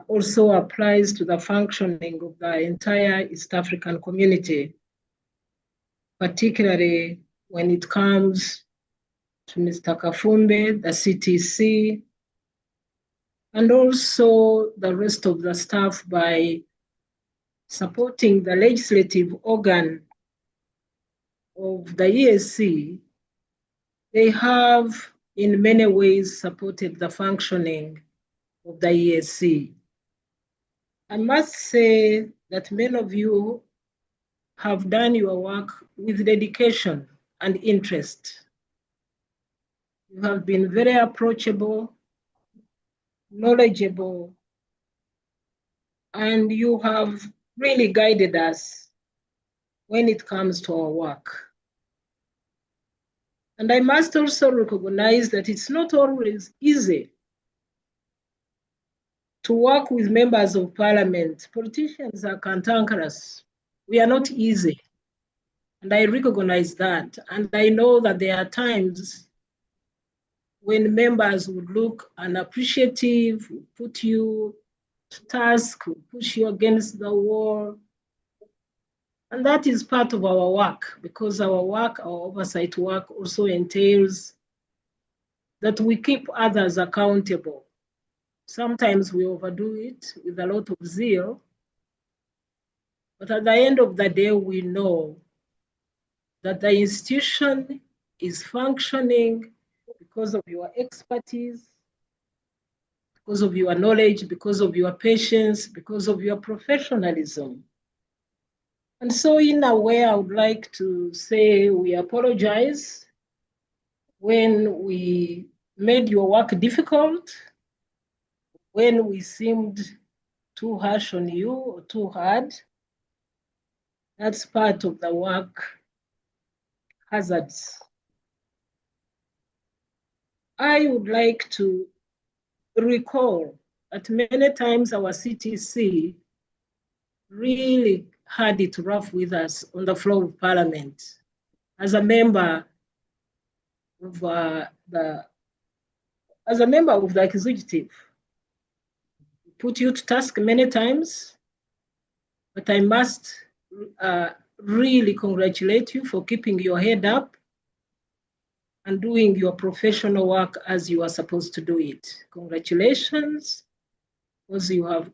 also applies to the functioning of the entire East African community, particularly when it comes to Mr. Kafumbe, the CTC, and also the rest of the staff by supporting the legislative organ of the EAC. They have in many ways supported the functioning of the EAC. I must say that many of you have done your work with dedication and interest. You have been very approachable, knowledgeable, and you have really guided us when it comes to our work. And I must also recognize that it's not always easy to work with members of parliament. Politicians are cantankerous. We are not easy. And I recognize that. And I know that there are times when members would look unappreciative, put you to task, push you against the wall. And that is part of our work, because our work, our oversight work also entails that we keep others accountable. Sometimes we overdo it with a lot of zeal, but at the end of the day, we know that the institution is functioning because of your expertise, because of your knowledge, because of your patience, because of your professionalism. And so in a way, I would like to say we apologize when we made your work difficult, when we seemed too harsh on you or too hard. That's part of the work hazards. I would like to recall that many times our CTC really had it rough with us on the floor of Parliament. As a member of the executive, we put you to task many times, but I must really congratulate you for keeping your head up and doing your professional work as you are supposed to do it. Congratulations, because you have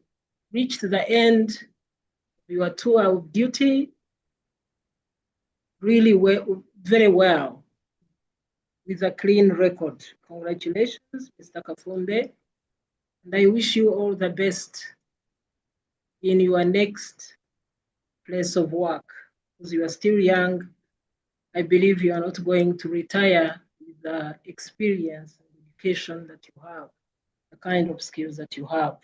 reached the end of your tour of duty really well, very well, with a clean record. Congratulations, Mr. Kafumbe, and I wish you all the best in your next place of work. Because you are still young, I believe you are not going to retire with the experience and education that you have, the kind of skills that you have.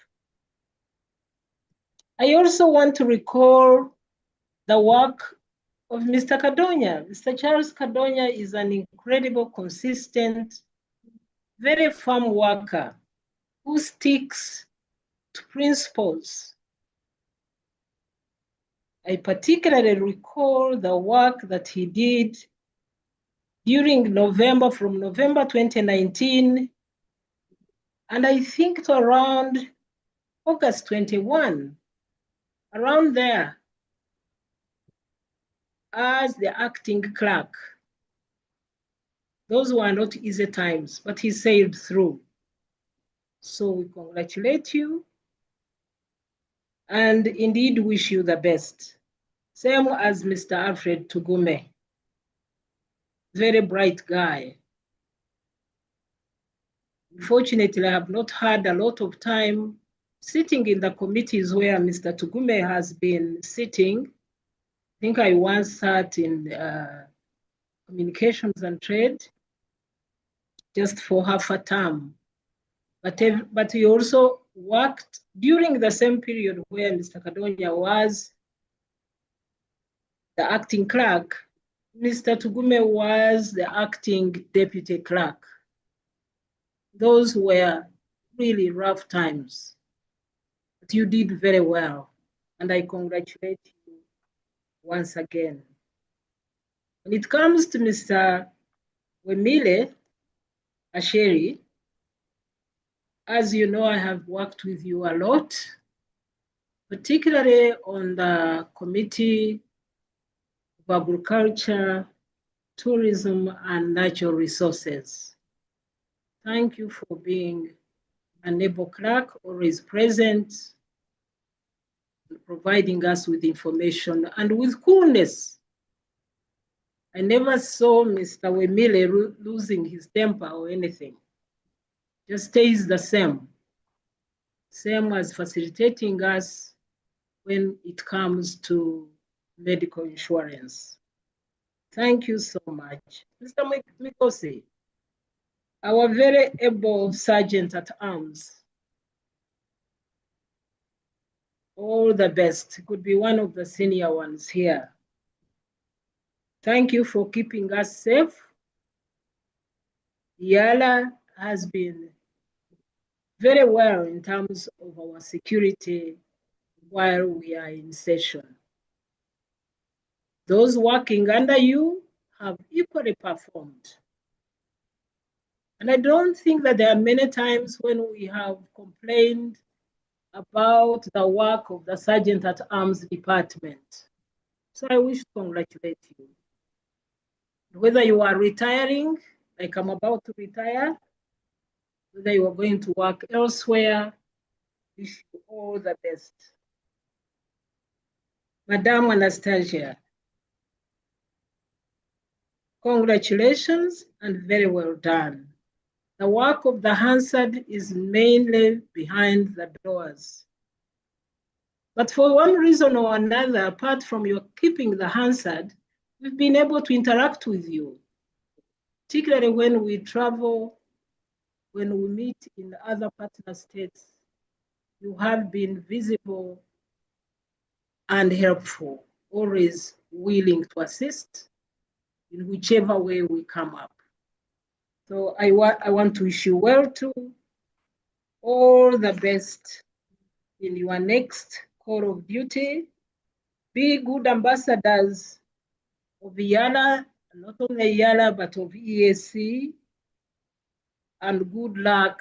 I also want to recall the work of Mr. Kadonya. Mr. Charles Kadonya is an incredible, consistent, very firm worker who sticks to principles. I particularly recall the work that he did during November, from November 2019, and I think to around August 21, around there, as the acting clerk. Those were not easy times, but he sailed through. So we congratulate you and indeed wish you the best. Same as Mr. Alfred Tugume, very bright guy. Unfortunately, I have not had a lot of time sitting in the committees where Mr. Tugume has been sitting. I think I once sat in communications and trade just for half a term. But he also worked during the same period where Mr. Kadonya was the acting clerk. Mr. Tugume was the acting deputy clerk. Those were really rough times, but you did very well, and I congratulate you once again. When it comes to Mr. Wemile Asheri, As you know, I have worked with you a lot, particularly on the Committee of Agriculture, Tourism, and Natural Resources. Thank you for being an able clerk, always present, providing us with information and with coolness. I never saw Mr. Wemile losing his temper or anything. Just stays the same. Same as facilitating us when it comes to medical insurance. Thank you so much. Mr. Mikosi, our very able Sergeant at Arms, all the best. Could be one of the senior ones here. Thank you for keeping us safe. EALA has been very well in terms of our security while we are in session. Those working under you have equally performed. And I don't think that there are many times when we have complained about the work of the Sergeant at Arms Department. So I wish to congratulate you. Whether you are retiring, like I'm about to retire, whether you are going to work elsewhere, wish you all the best. Madam Anastasia, congratulations and very well done. The work of the Hansard is mainly behind the doors. But for one reason or another, apart from your keeping the Hansard, we've been able to interact with you, particularly when we travel, when we meet in other partner states. You have been visible and helpful, always willing to assist in whichever way we come up. So I want to wish you well too. All the best in your next call of duty. Be good ambassadors of EALA, not only EALA, but of EAC, and good luck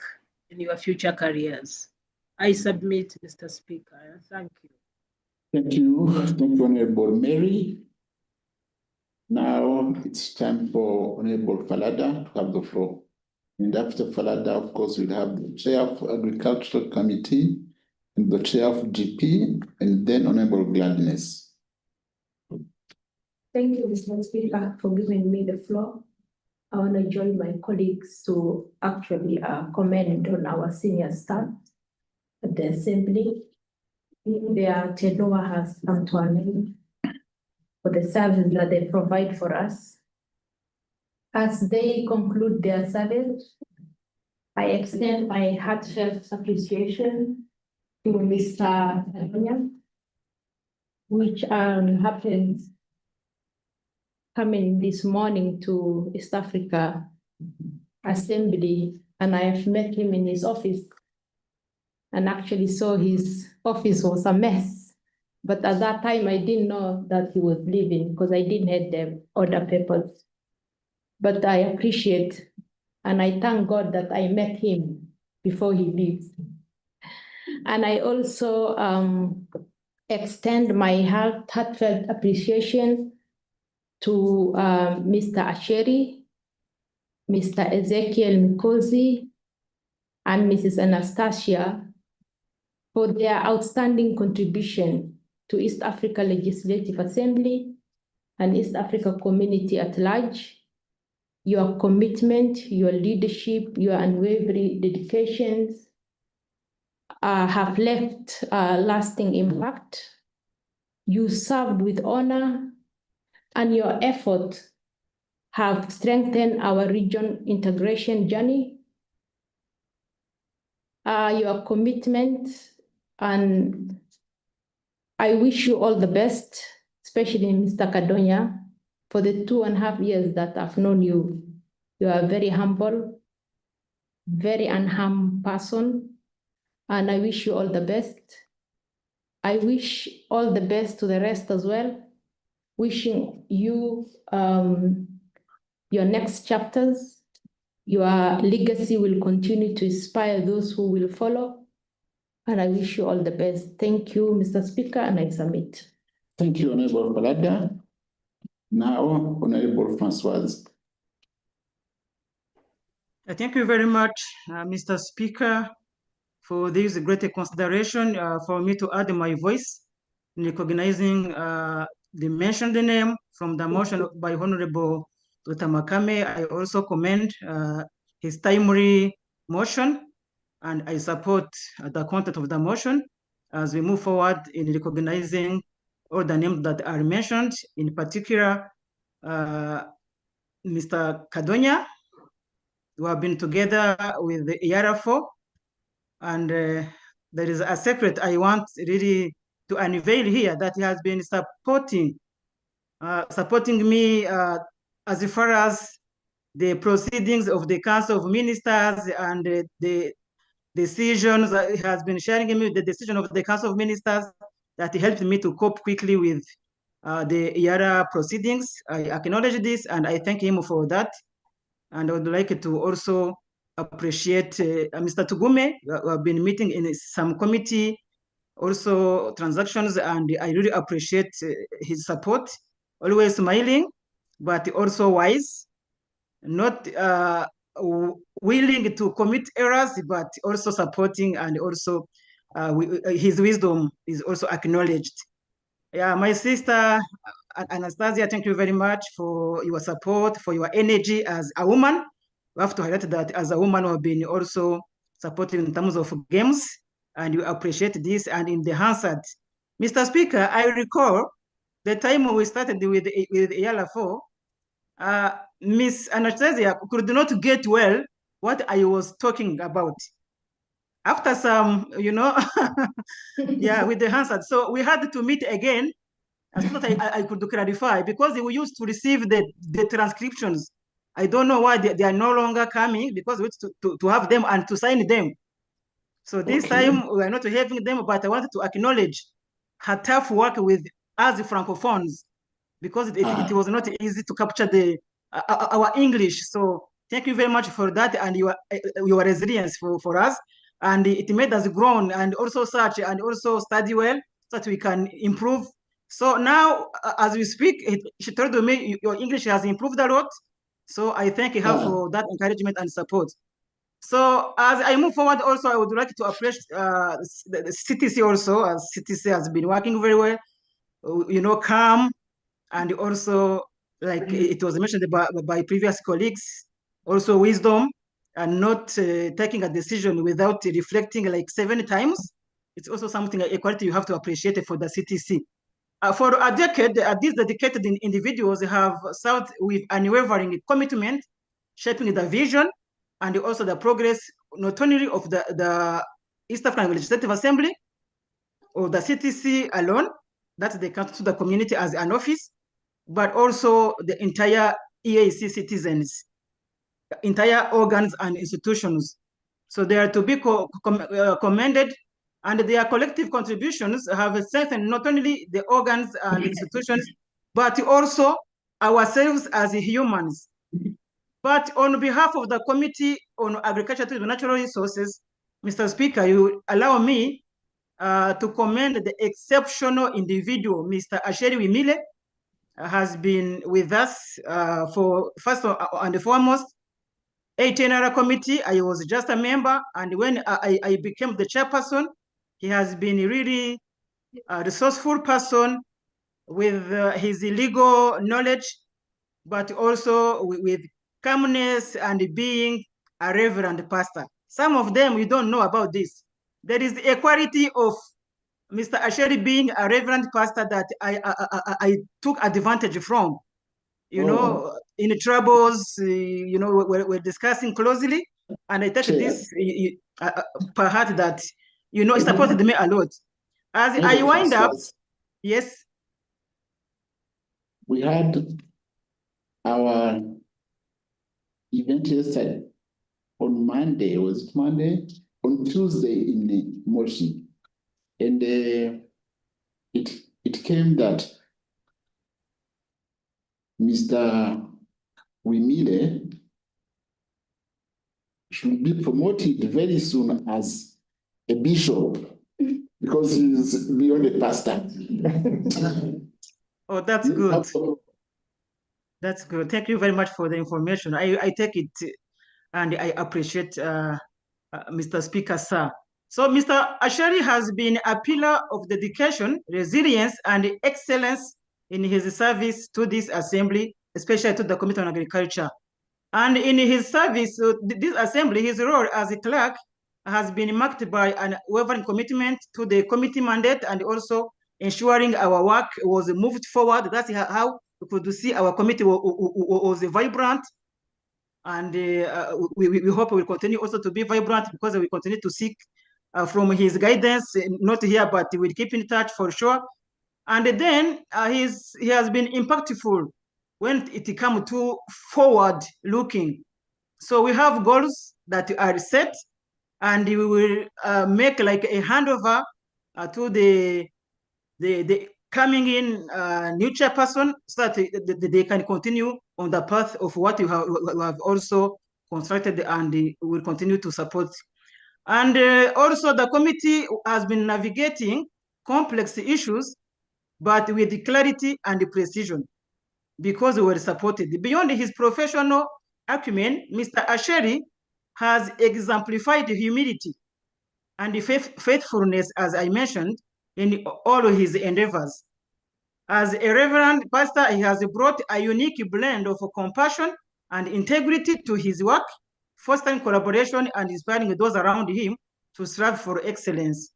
in your future careers. I submit, Mr. Speaker. Thank you. Thank you, Honorable Mary. Now it's time for Honorable Falada to have the floor. And after Falada, of course, we'll have the Chair of Agricultural Committee and the Chair of GP, and then Honorable Gladness. Thank you, Mr. Speaker, for giving me the floor. I want to join my colleagues to actually comment on our senior staff at the Assembly. Their tenure has come to an end for the service that they provide for us. As they conclude their service, I extend my heartfelt appreciation to Mr. Tanzania, which happens coming this morning to East Africa Assembly, and I have met him in his office and actually saw his office was a mess. But at that time, I didn't know that he was leaving because I didn't have the order papers. But I appreciate and I thank God that I met him before he leaves. And I also extend my heartfelt appreciation to Mr. Asheri, Mr. Ezekiel Mikosi, and Mrs. Anastasia for their outstanding contribution to East Africa Legislative Assembly and East Africa community at large. Your commitment, your leadership, your unwavering dedications have left a lasting impact. You served with honor, and your efforts have strengthened our region integration journey. Your commitment, and I wish you all the best, especially Mr. Kadonya, for the 2.5 years that I've known you. You are a very humble, very unharmed person, and I wish you all the best. I wish all the best to the rest as well, wishing you your next chapters Your legacy will continue to inspire those who will follow. And I wish you all the best. Thank you, Mr. Speaker, and I submit. Thank you, Honorable Balada. Now, Honorable Francoise. Thank you very much, Mr. Speaker, for this great consideration for me to add my voice in recognizing the mentioned name from the motion by Honorable Dr. Makame. I also commend his timely motion, and I support the content of the motion as we move forward in recognizing all the names that are mentioned, in particular, Mr. Kadonya, who have been together with the EALA 4, and there is a secret I want really to unveil here, that he has been supporting me as far as the proceedings of the Council of Ministers and the decisions. He has been sharing with me the decision of the Council of Ministers that helped me to cope quickly with the EALA proceedings. I acknowledge this and I thank him for that. And I would like to also appreciate Mr. Tugume, who have been meeting in some committee, also transactions, and I really appreciate his support, always smiling, but also wise, not willing to commit errors, but also supporting, and also his wisdom is also acknowledged. Yeah, my sister, Anastasia, thank you very much for your support, for your energy as a woman. We have to highlight that as a woman who have been also supporting in terms of games, and you appreciate this. And in the Hansard, Mr. Speaker, I recall the time we started with EALA 4, Miss Anastasia could not get well what I was talking about. After some, yeah, with the Hansard. So we had to meet again so that I could clarify, because we used to receive the transcriptions. I don't know why they are no longer coming, because we used to have them and to sign them. So this time we are not having them, but I wanted to acknowledge her tough work with us Francophones, because it was not easy to capture our English. So thank you very much for that and your resilience for us. And it made us grow and also search and also study well so that we can improve. So now, as we speak, she told me your English has improved a lot. So I thank her for that encouragement and support. So as I move forward, also, I would like to appreciate the CTC also, as CTC has been working very well, calm, and also, like it was mentioned by previous colleagues, also wisdom, and not taking a decision without reflecting like 7 times. It's also something, a quality you have to appreciate for the CTC. For a decade, these dedicated individuals have served with unwavering commitment, shaping the vision and also the progress, not only of the East African Legislative Assembly or the CTC alone, that they come to the community as an office, but also the entire EAC citizens, entire organs and institutions. So they are to be commended, and their collective contributions have strengthened not only the organs and institutions, but also ourselves as humans. But on behalf of the Committee on Agriculture and Natural Resources, Mr. Speaker, you allow me to commend the exceptional individual, Mr. Asheri Wimile, has been with us for first and foremost, 18-hour committee. I was just a member, and when I became the chairperson, he has been really a resourceful person with his legal knowledge, but also with calmness and being a reverend pastor. Some of them, you don't know about this. There is a quality of Mr. Asheri being a reverend pastor that I took advantage from. In the troubles, we're discussing closely, and I take this per heart that, it supported me a lot. As I wind up, yes? We had our event yesterday on Monday, was it Monday? On Tuesday in the Moshi. And it came that Mr. Wimile should be promoted very soon as a bishop because he's beyond a pastor. Oh, that's good. That's good. Thank you very much for the information. I take it and I appreciate Mr. Speaker, sir. So Mr. Asheri has been a pillar of dedication, resilience, and excellence in his service to this assembly, especially to the Committee on Agriculture. And in his service to this assembly, his role as a clerk has been marked by an unwavering commitment to the committee mandate and also ensuring our work was moved forward. That's how we could see our committee was vibrant. And we hope we will continue also to be vibrant because we continue to seek from his guidance, not here, but we'll keep in touch for sure. And then he has been impactful when it comes to forward looking. So we have goals that are set and we will make like a handover to the coming in new chairperson so that they can continue on the path of what you have also constructed and will continue to support. And also the committee has been navigating complex issues, but with clarity and precision because we were supported. Beyond his professional acumen, Mr. Asheri has exemplified humility and faithfulness, as I mentioned, in all of his endeavors. As a reverend pastor, he has brought a unique blend of compassion and integrity to his work, fostering collaboration and inspiring those around him to strive for excellence.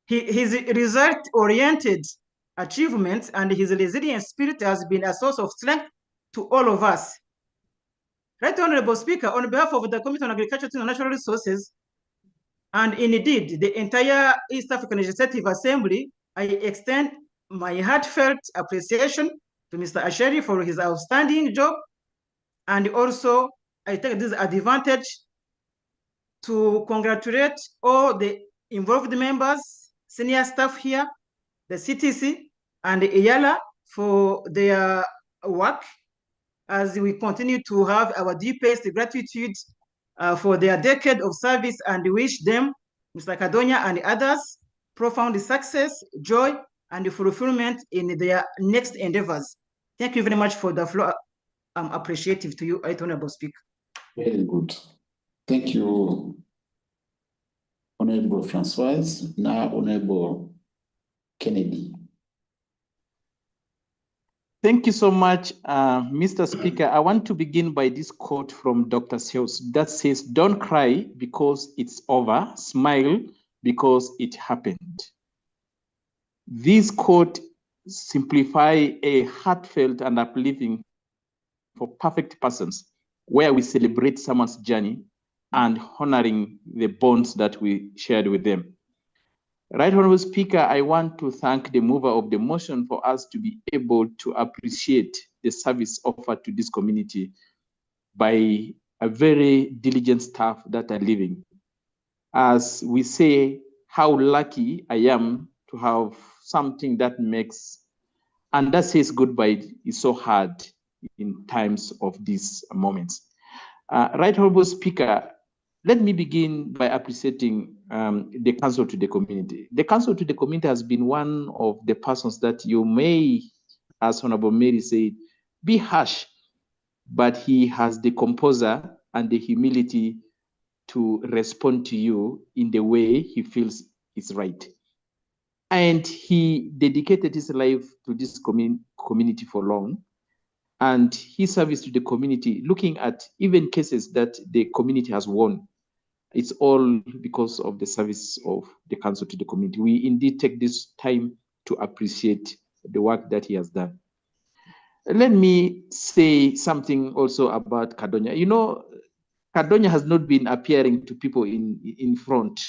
His result-oriented achievements and his resilient spirit has been a source of strength to all of us. Right Honorable Speaker, on behalf of the Committee on Agriculture and Natural Resources, and indeed the entire East African Legislative Assembly, I extend my heartfelt appreciation to Mr. Asheri for his outstanding job. And also, I take this advantage to congratulate all the involved members, senior staff here, the CTC, and the EALA for their work as we continue to have our deepest gratitude for their decade of service and wish them, Mr. Kadonya and others, profound success, joy, and fulfillment in their next endeavors. Thank you very much for the floor. I'm appreciative to you, Right Honorable Speaker. Very good. Thank you, Honorable Francoise. Now, Honorable Kennedy. Thank you so much, Mr. Speaker. I want to begin by this quote from Dr. Seuss that says, "Don't cry because it's over, smile because it happened." This quote simplifies a heartfelt and uplifting for perfect persons, where we celebrate someone's journey and honoring the bonds that we shared with them. Right Honorable Speaker, I want to thank the mover of the motion for us to be able to appreciate the service offered to this community by a very diligent staff that are living. As we say, how lucky I am to have something that makes, and that says goodbye is so hard in times of these moments. Right Honorable Speaker, let me begin by appreciating the Council to the Community. The Council to the Community has been one of the persons that you may, as Honorable Mary said, be harsh, but he has the composure and the humility to respond to you in the way he feels is right. And he dedicated his life to this community for long. And his service to the community, looking at even cases that the community has won, it's all because of the service of the Council to the community. We indeed take this time to appreciate the work that he has done. Let me say something also about Kadonya. You know, Kadonya has not been appearing to people in front.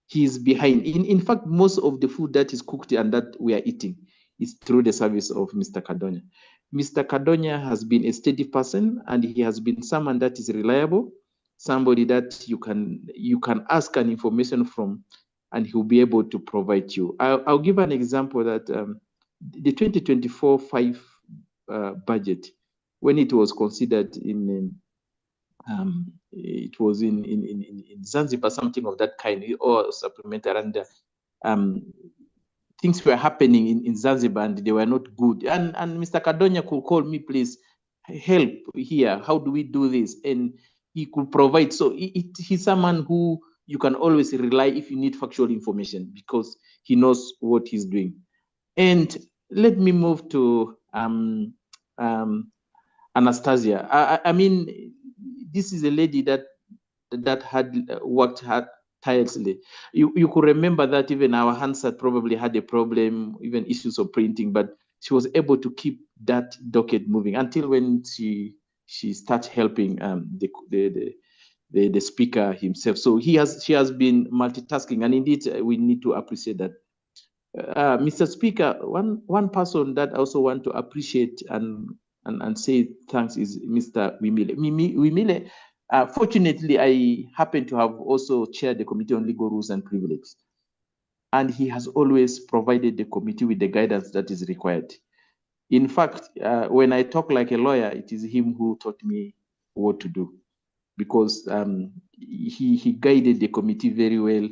He's behind. In fact, most of the food that is cooked and that we are eating is through the service of Mr. Kadonya. Mr. Kadonya has been a steady person, and he has been someone that is reliable, somebody that you can ask an information from, and he'll be able to provide you. I'll give an example that the 2024-5 budget, when it was considered in it was in Zanzibar, something of that kind, or supplementary, and things were happening in Zanzibar and they were not good. And Mr. Kadonya could call me, please help here. How do we do this? And he could provide. So he's someone who you can always rely if you need factual information, because he knows what he's doing. And let me move to Anastasia. I mean, this is a lady that had worked hard tirelessly. You could remember that even our Hansard probably had a problem, even issues of printing, but she was able to keep that docket moving until when she started helping the speaker himself. So she has been multitasking, and indeed we need to appreciate that. Mr. Speaker, one person that I also want to appreciate and say thanks is Mr. Wimile. Wimile, fortunately, I happen to have also chaired the Committee on Legal Rules and Privileges, and he has always provided the committee with the guidance that is required. In fact, when I talk like a lawyer, it is him who taught me what to do, because he guided the committee very well.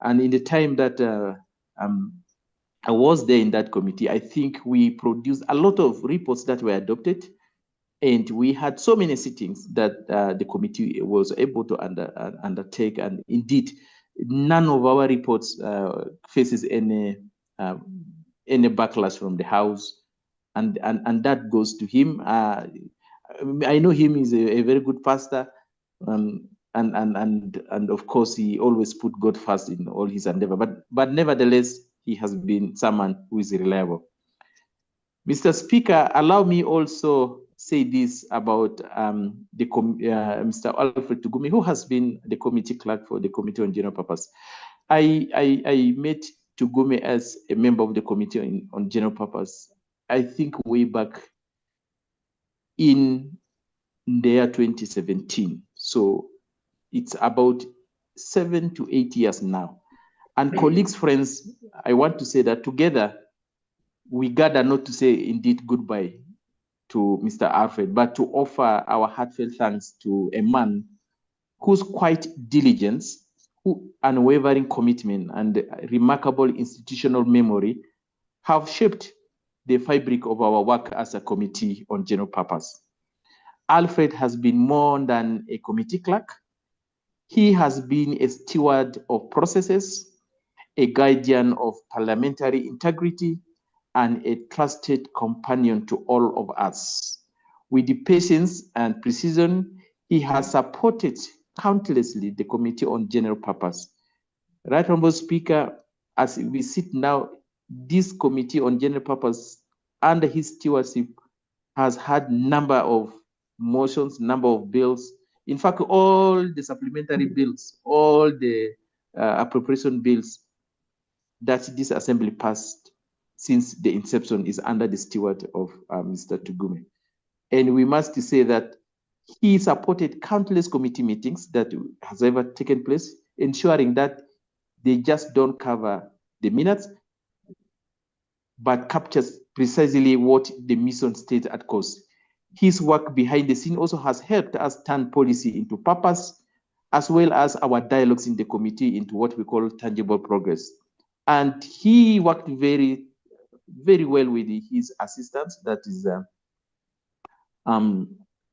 And in the time that I was there in that committee, I think we produced a lot of reports that were adopted, and we had so many sittings that the committee was able to undertake. And indeed, none of our reports faces any backlash from the House, and that goes to him. I know him is a very good pastor, and of course he always put God first in all his endeavor. But nevertheless, he has been someone who is reliable. Mr. Speaker, allow me also say this about Mr. Alfred Tugume, who has been the committee clerk for the Committee on General Purpose. I met Tugume as a member of the Committee on General Purpose, I think way back in the year 2017. So it's about 7 to 8 years now. And colleagues, friends, I want to say that together, we gather not to say indeed goodbye to Mr. Alfred, but to offer our heartfelt thanks to a man whose quite diligence, who unwavering commitment, and remarkable institutional memory have shaped the fabric of our work as a Committee on General Purpose. Alfred has been more than a committee clerk. He has been a steward of processes, a guardian of parliamentary integrity, and a trusted companion to all of us. With the patience and precision, he has supported countlessly the Committee on General Purpose. Right Honorable Speaker, as we sit now, this Committee on General Purpose under his stewardship has had number of motions, number of bills. In fact, all the supplementary bills, all the appropriation bills that this assembly passed since the inception is under the steward of Mr. Tugume. And we must say that he supported countless committee meetings that has ever taken place, ensuring that they just don't cover the minutes, but captures precisely what the mission states at cause. His work behind the scene also has helped us turn policy into purpose, as well as our dialogues in the committee into what we call tangible progress. And he worked very, very well with his assistants, that is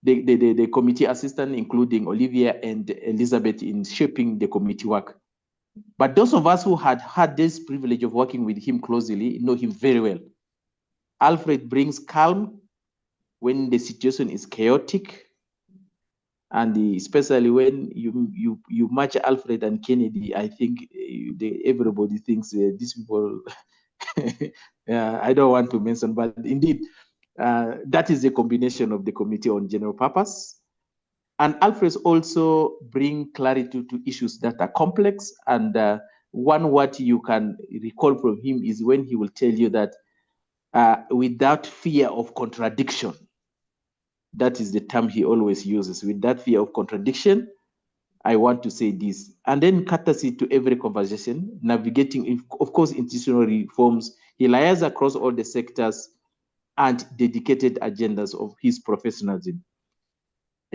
the committee assistant, including Olivia and Elizabeth, in shaping the committee work. But those of us who had this privilege of working with him closely know him very well. Alfred brings calm when the situation is chaotic, and especially when you match Alfred and Kennedy, I think everybody thinks these people, I don't want to mention, but indeed, that is a combination of the Committee on General Purpose. And Alfred also bring clarity to issues that are complex. And one word you can recall from him is when he will tell you that without fear of contradiction, that is the term he always uses, without fear of contradiction, I want to say this. And then courtesy to every conversation, navigating, of course, institutional reforms. He liaises across all the sectors and dedicated agendas of his professionalism.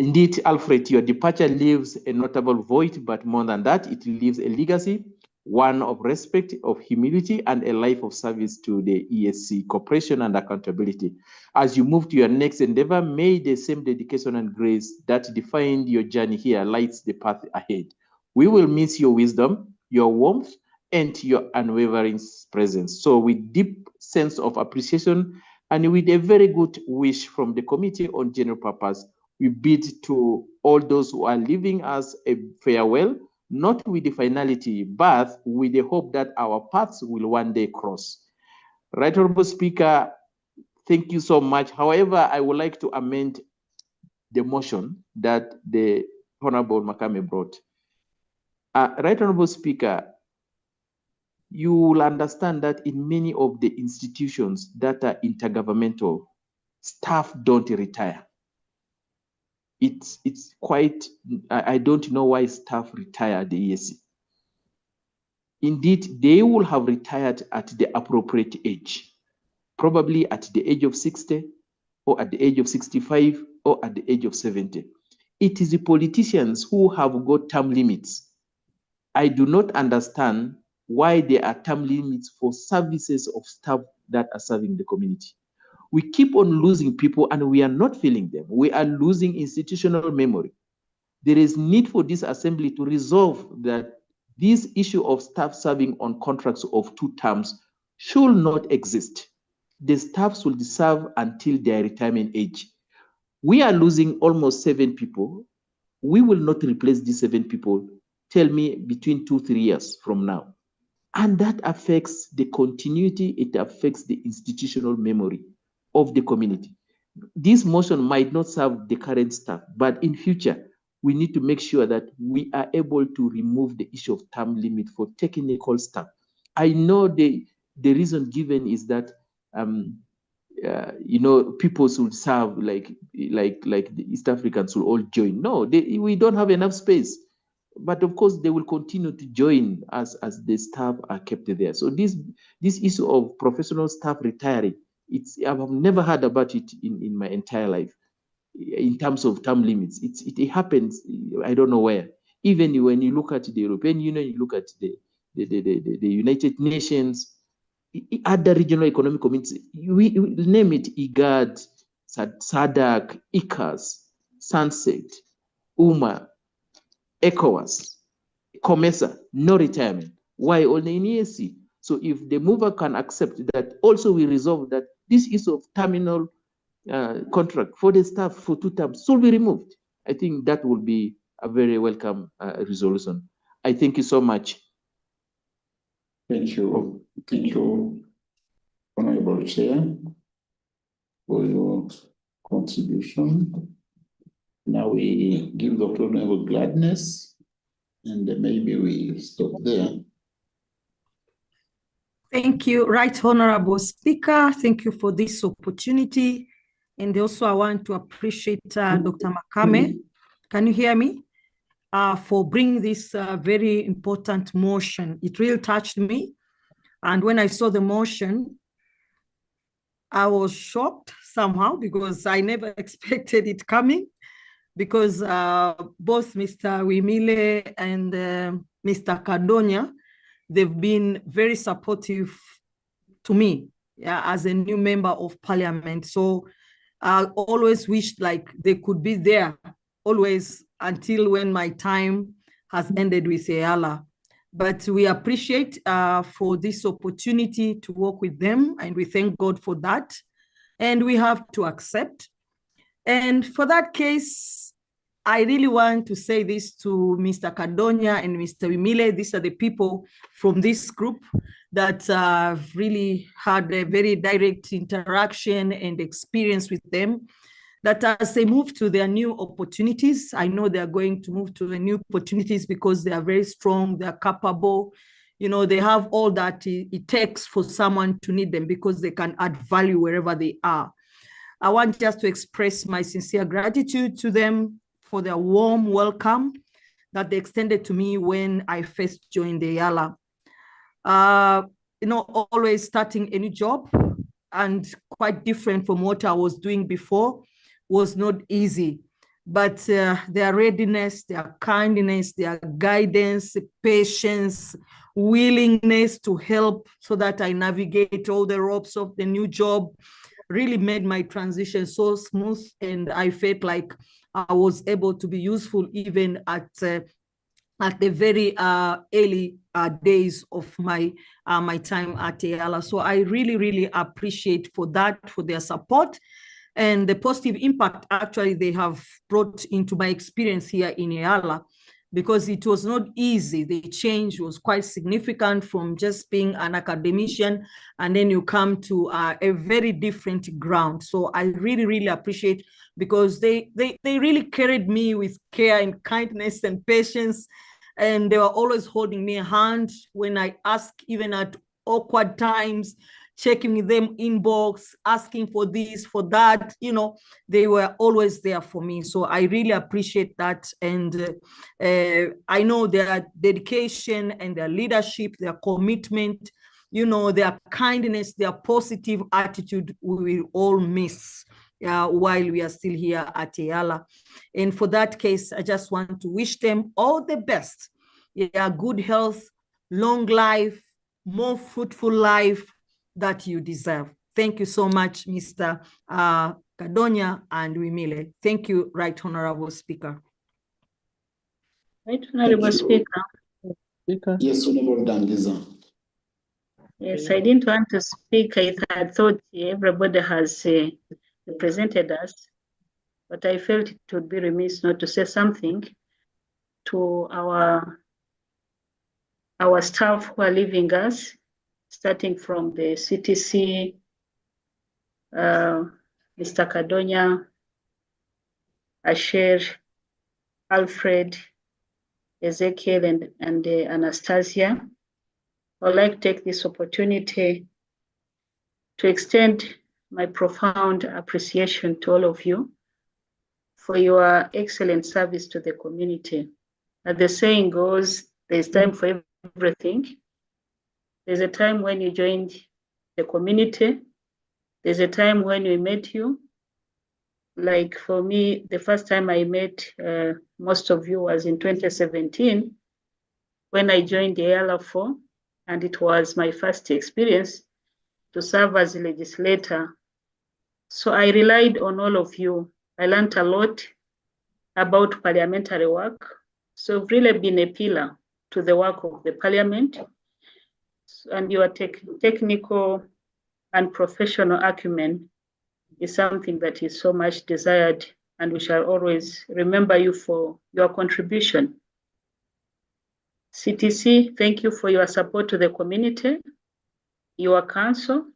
Indeed, Alfred, your departure leaves a notable void, but more than that, it leaves a legacy, one of respect, of humility, and a life of service to the EAC, cooperation and accountability. As you move to your next endeavor, may the same dedication and grace that defined your journey here lights the path ahead. We will miss your wisdom, your warmth, and your unwavering presence. So with deep sense of appreciation and with a very good wish from the Committee on General Purpose, we bid to all those who are leaving us a farewell, not with the finality, but with the hope that our paths will one day cross. Right Honorable Speaker, thank you so much. However, I would like to amend the motion that the Honorable Makame brought. Right Honorable Speaker, you will understand that in many of the institutions that are intergovernmental, staff don't retire. It's quite, I don't know why staff retire at the EAC. Indeed, they will have retired at the appropriate age, probably at the age of 60, or at the age of 65, or at the age of 70. It is the politicians who have got term limits. I do not understand why there are term limits for services of staff that are serving the community. We keep on losing people and we are not filling them. We are losing institutional memory. There is need for this assembly to resolve that this issue of staff serving on contracts of 2 terms should not exist. The staff should serve until their retirement age. We are losing almost 7 people. We will not replace these 7 people, tell me, between 2-3 years from now. And that affects the continuity, it affects the institutional memory of the community. This motion might not serve the current staff, but in future, we need to make sure that we are able to remove the issue of term limit for technical staff. I know the reason given is that people should serve like the East Africans will all join. No, we don't have enough space. But of course, they will continue to join us as the staff are kept there. So this issue of professional staff retiring, I've never heard about it in my entire life. In terms of term limits, it happens. I don't know where. Even when you look at the European Union, you look at the United Nations, other regional economic communities. We name it: IGAD, SADC, ICAS, Sunset, UMA, ECOWAS, COMESA, no retirement. Why only in EAC? So if the mover can accept that, also we resolve that this issue of terminal contract for the staff for 2 terms should be removed. I think that will be a very welcome resolution. I thank you so much. Thank you. Thank you, Honorable Chair, for your contribution. Now we give the floor to Honorable Gladness, and maybe we stop there. Thank you, Right Honorable Speaker. Thank you for this opportunity. And also I want to appreciate Dr. Makame, can you hear me? For bringing this very important motion. It really touched me. And when I saw the motion, I was shocked somehow because I never expected it coming, because both Mr. Wimile and Mr. Kadonya, they've been very supportive to me as a new member of parliament. So I always wished like they could be there always until when my time has ended with EALA. But we appreciate for this opportunity to work with them, and we thank God for that. And we have to accept. And for that case, I really want to say this to Mr. Kadonya and Mr. Wimile. These are the people from this group that have really had a very direct interaction and experience with them, that as they move to their new opportunities, I know they're going to move to the new opportunities because they are very strong, they're capable, they have all that it takes for someone to need them because they can add value wherever they are. I want just to express my sincere gratitude to them for their warm welcome that they extended to me when I first joined the EALA. Always starting a new job and quite different from what I was doing before was not easy. but their readiness, their kindness, their guidance, patience, willingness to help so that I navigate all the ropes of the new job really made my transition so smooth, and I felt like I was able to be useful even at the very early days of my time at EALA. So I really, really appreciate for their support and the positive impact actually they have brought into my experience here in EALA, because it was not easy. The change was quite significant from just being an academician, and then you come to a very different ground. So I really, really appreciate, because they really carried me with care and kindness and patience, and they were always holding me a hand when I asked, even at awkward times, checking them inbox, asking for this, for that, you know, they were always there for me. So I really appreciate that. And I know their dedication and their leadership, their commitment, you know, their kindness, their positive attitude, we will all miss while we are still here at EALA. And for that case, I just want to wish them all the best. Yeah, good health, long life, more fruitful life that you deserve. Thank you so much, Mr. Kadonya and Wimile. Thank you, Right Honorable Speaker. Right Honorable Speaker. Yes, Honorable Dangiza. Yes, I didn't want to speak. I thought everybody has represented us, but I felt it would be remiss not to say something to our staff who are leaving us, starting from the CTC, Mr. Kadonya, Asher, Alfred, Ezekiel, and Anastasia. I'd like to take this opportunity to extend my profound appreciation to all of you for your excellent service to the community. As the saying goes, there's time for everything. There's a time when you joined the community. There's a time when we met you. Like for me, the first time I met most of you was in 2017 when I joined the EALA 4, and it was my first experience to serve as a legislator. So I relied on all of you. I learned a lot about parliamentary work. So you've really been a pillar to the work of the parliament, and your technical and professional acumen is something that is so much desired, and we shall always remember you for your contribution. CTC, thank you for your support to the community. Your council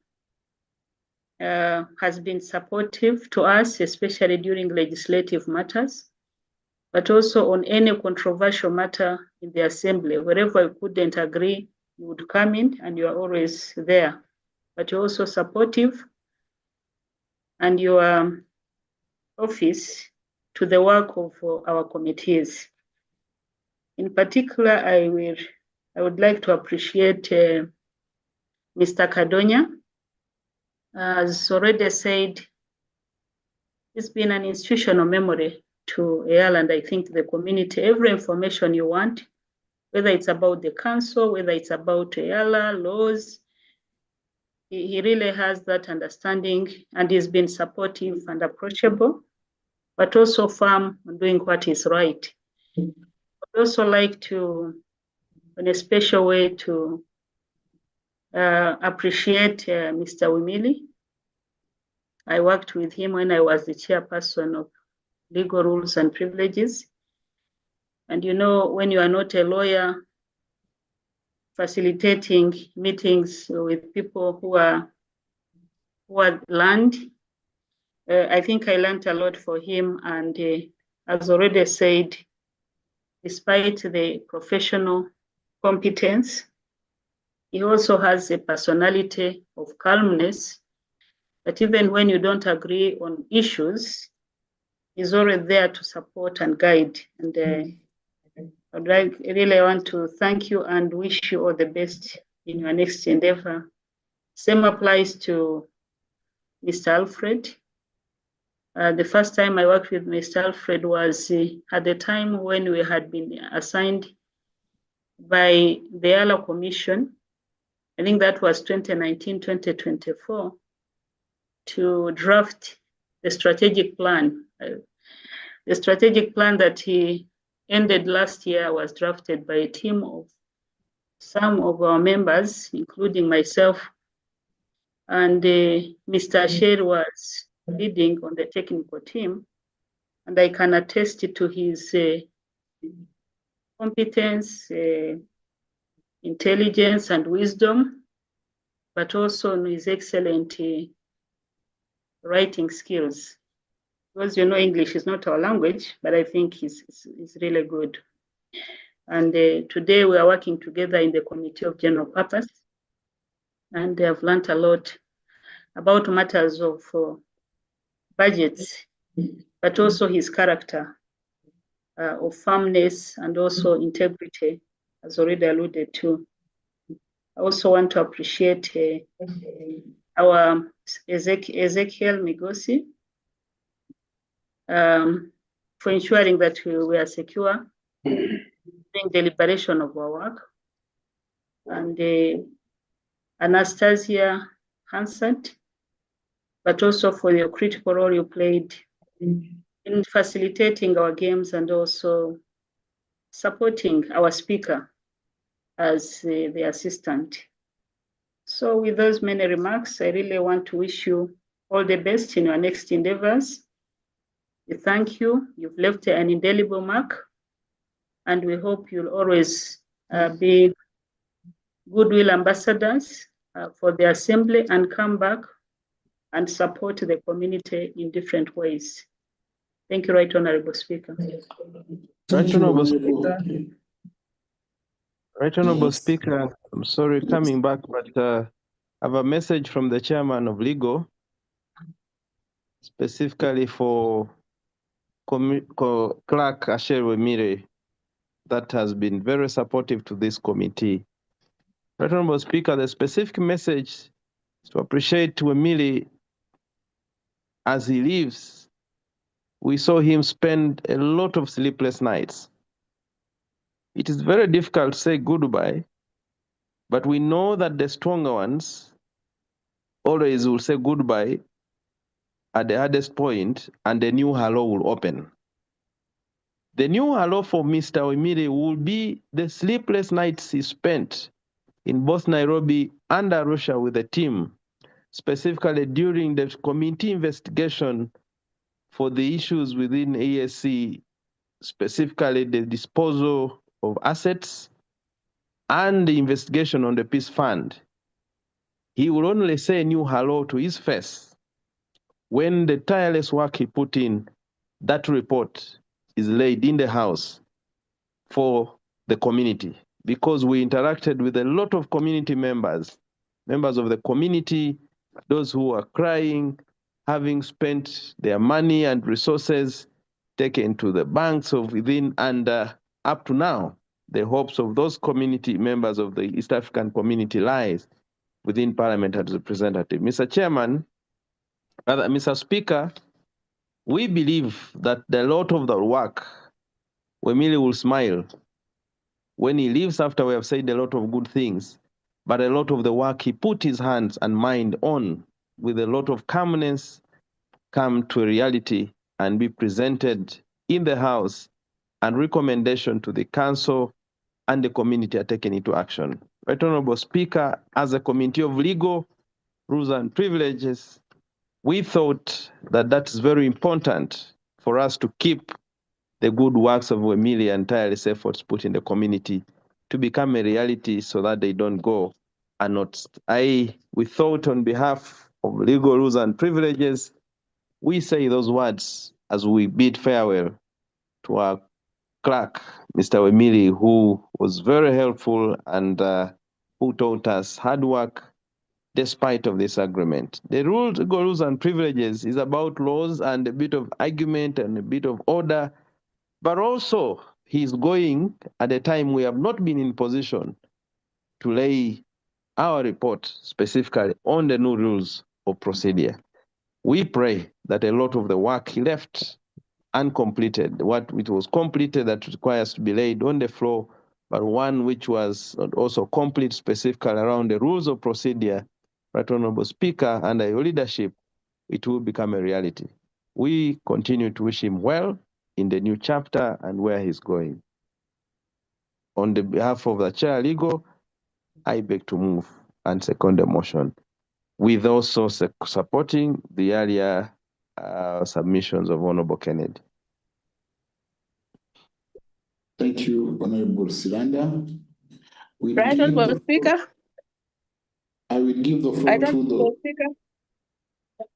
has been supportive to us, especially during legislative matters, but also on any controversial matter in the assembly. Wherever we couldn't agree, you would come in and you are always there. But you're also supportive, and your office to the work of our committees. In particular, I would like to appreciate Mr. Kadonya. As already said, it's been an institutional memory to EALA, and I think the community, every information you want, whether it's about the council, whether it's about EALA, laws, he really has that understanding, and he's been supportive and approachable, but also firm on doing what is right. I'd also like to, in a special way, to appreciate Mr. Wimili. I worked with him when I was the chairperson of Legal Rules and Privileges. And you know, when you are not a lawyer, facilitating meetings with people who are learned, I think I learned a lot for him. And as already said, despite the professional competence, he also has a personality of calmness, that even when you don't agree on issues, he's already there to support and guide. And I really want to thank you and wish you all the best in your next endeavor. Same applies to Mr. Alfred. The first time I worked with Mr. Alfred was at the time when we had been assigned by the EALA Commission. I think that was 2019, 2024, to draft the strategic plan. The strategic plan that he ended last year was drafted by a team of some of our members, including myself, and Mr. Asher was leading on the technical team, and I can attest to his competence, intelligence, and wisdom, but also his excellent writing skills. Because English is not our language, but I think he's really good. And today we are working together in the Committee of General Purpose, and they have learned a lot about matters of budgets, but also his character of firmness and also integrity, as already alluded to. I also want to appreciate our Ezekiel Migosi for ensuring that we are secure during deliberation of our work, and Anastasia Hansett, but also for your critical role you played in facilitating our games and also supporting our speaker as the assistant. So with those many remarks, I really want to wish you all the best in your next endeavors. We thank you. You've left an indelible mark, and we hope you'll always be goodwill ambassadors for the assembly and come back and support the community in different ways. Thank you, Right Honorable Speaker. Right Honorable Speaker, I'm sorry coming back, but I have a message from the Chairman of Legal, specifically for Clerk Asher Wemire, that has been very supportive to this committee. Right Honorable Speaker, the specific message is to appreciate Wemire as he leaves. We saw him spend a lot of sleepless nights. It is very difficult to say goodbye, but we know that the stronger ones always will say goodbye at the hardest point, and the new hello will open. The new hello for Mr. Wemire will be the sleepless nights he spent in both Nairobi and Arusha with the team, specifically during the committee investigation for the issues within ASC, specifically the disposal of assets and the investigation on the peace fund. He will only say a new hello to his face when the tireless work he put in, that report is laid in the house for the community, because we interacted with a lot of community members of the community, those who are crying, having spent their money and resources taken to the banks of within, and up to now, the hopes of those community members of the East African community lies within Parliament as representative. Mr. Chairman, Mr. Speaker, we believe that a lot of the work, Wemire will smile when he leaves after we have said a lot of good things, but a lot of the work he put his hands and mind on with a lot of calmness come to a reality and be presented in the House, and recommendation to the Council and the community are taken into action. Right Honorable Speaker, as a Committee of Legal, Rules and Privileges, we thought that that's very important for us to keep the good works of Wemire and tireless efforts put in the community to become a reality so that they don't go unnoticed. We thought on behalf of Legal, Rules and Privileges, we say those words as we bid farewell to our clerk, Mr. Wemire, who was very helpful and who taught us hard work despite of this agreement. The rules and privileges is about laws and a bit of argument and a bit of order, but also he's going at a time we have not been in position to lay our report specifically on the new rules of procedure. We pray that a lot of the work left uncompleted, what it was completed that requires to be laid on the floor, but one which was also complete specifically around the rules of procedure, Right Honorable Speaker, under your leadership, it will become a reality. We continue to wish him well in the new chapter and where he's going. On the behalf of the Chair Legal, I beg to move and second the motion, with also supporting the earlier submissions of Honorable Kennedy. Thank you, Honorable Silanda. Right Honorable Speaker. I will give the floor Right to Honorable Speaker.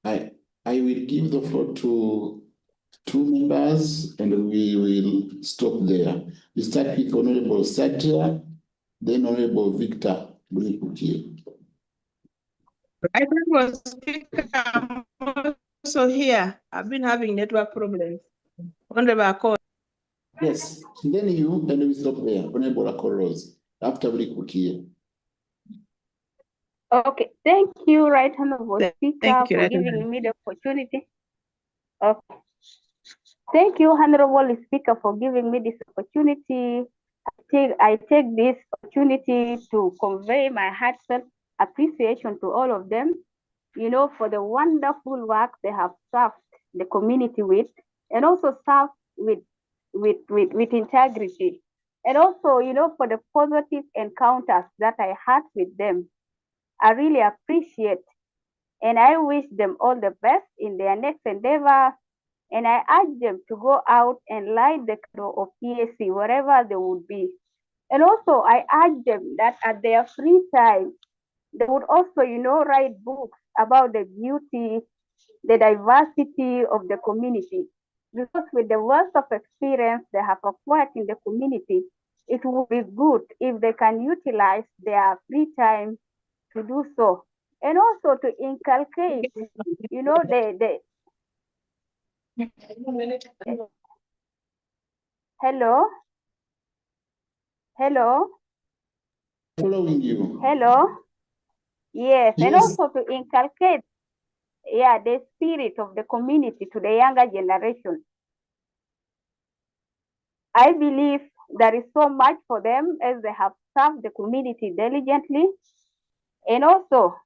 I will give the floor to two members and we will stop there. We start with Honorable Satya, then Honorable Victor Bulikukie. Right Honorable Speaker, I'm also here. I've been having network problems. Honorable Akol. Yes, then you, and we stop there. Honorable Akoros, after Bulikukie. Okay, thank you, Right Honorable Speaker, you, for Right giving me the opportunity. Okay. Thank you, Honorable Speaker, for giving me this opportunity. I take this opportunity to convey my heartfelt appreciation to all of them, you know, for the wonderful work they have served the community with, and also served with integrity. And also, you know, for the positive encounters that I had with them. I really appreciate, and I wish them all the best in their next endeavor. And I urge them to go out and light the candle of EAC wherever they would be. And also, I urge them that at their free time, they would also, you know, write books about the beauty, the diversity of the community. Because with the wealth of experience they have acquired in the community, it would be good if they can utilize their free time to do so, and also to inculcate, you know, hello. Following you. Hello. Yes, and Yes. also to inculcate, yeah, the spirit of the community to the younger generation. I believe there is so much for them as they have served the community diligently, and also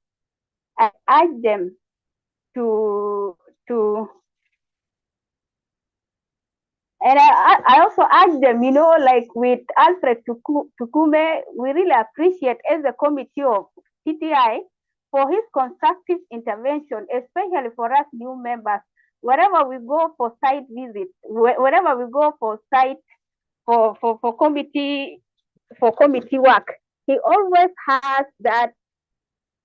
I urge them and I also ask them, you know, like with Alfred Tukume, we really appreciate as a committee of CTI for his constructive intervention, especially for us new members. Wherever we go for site visits, wherever we go for site for committee work, he always has that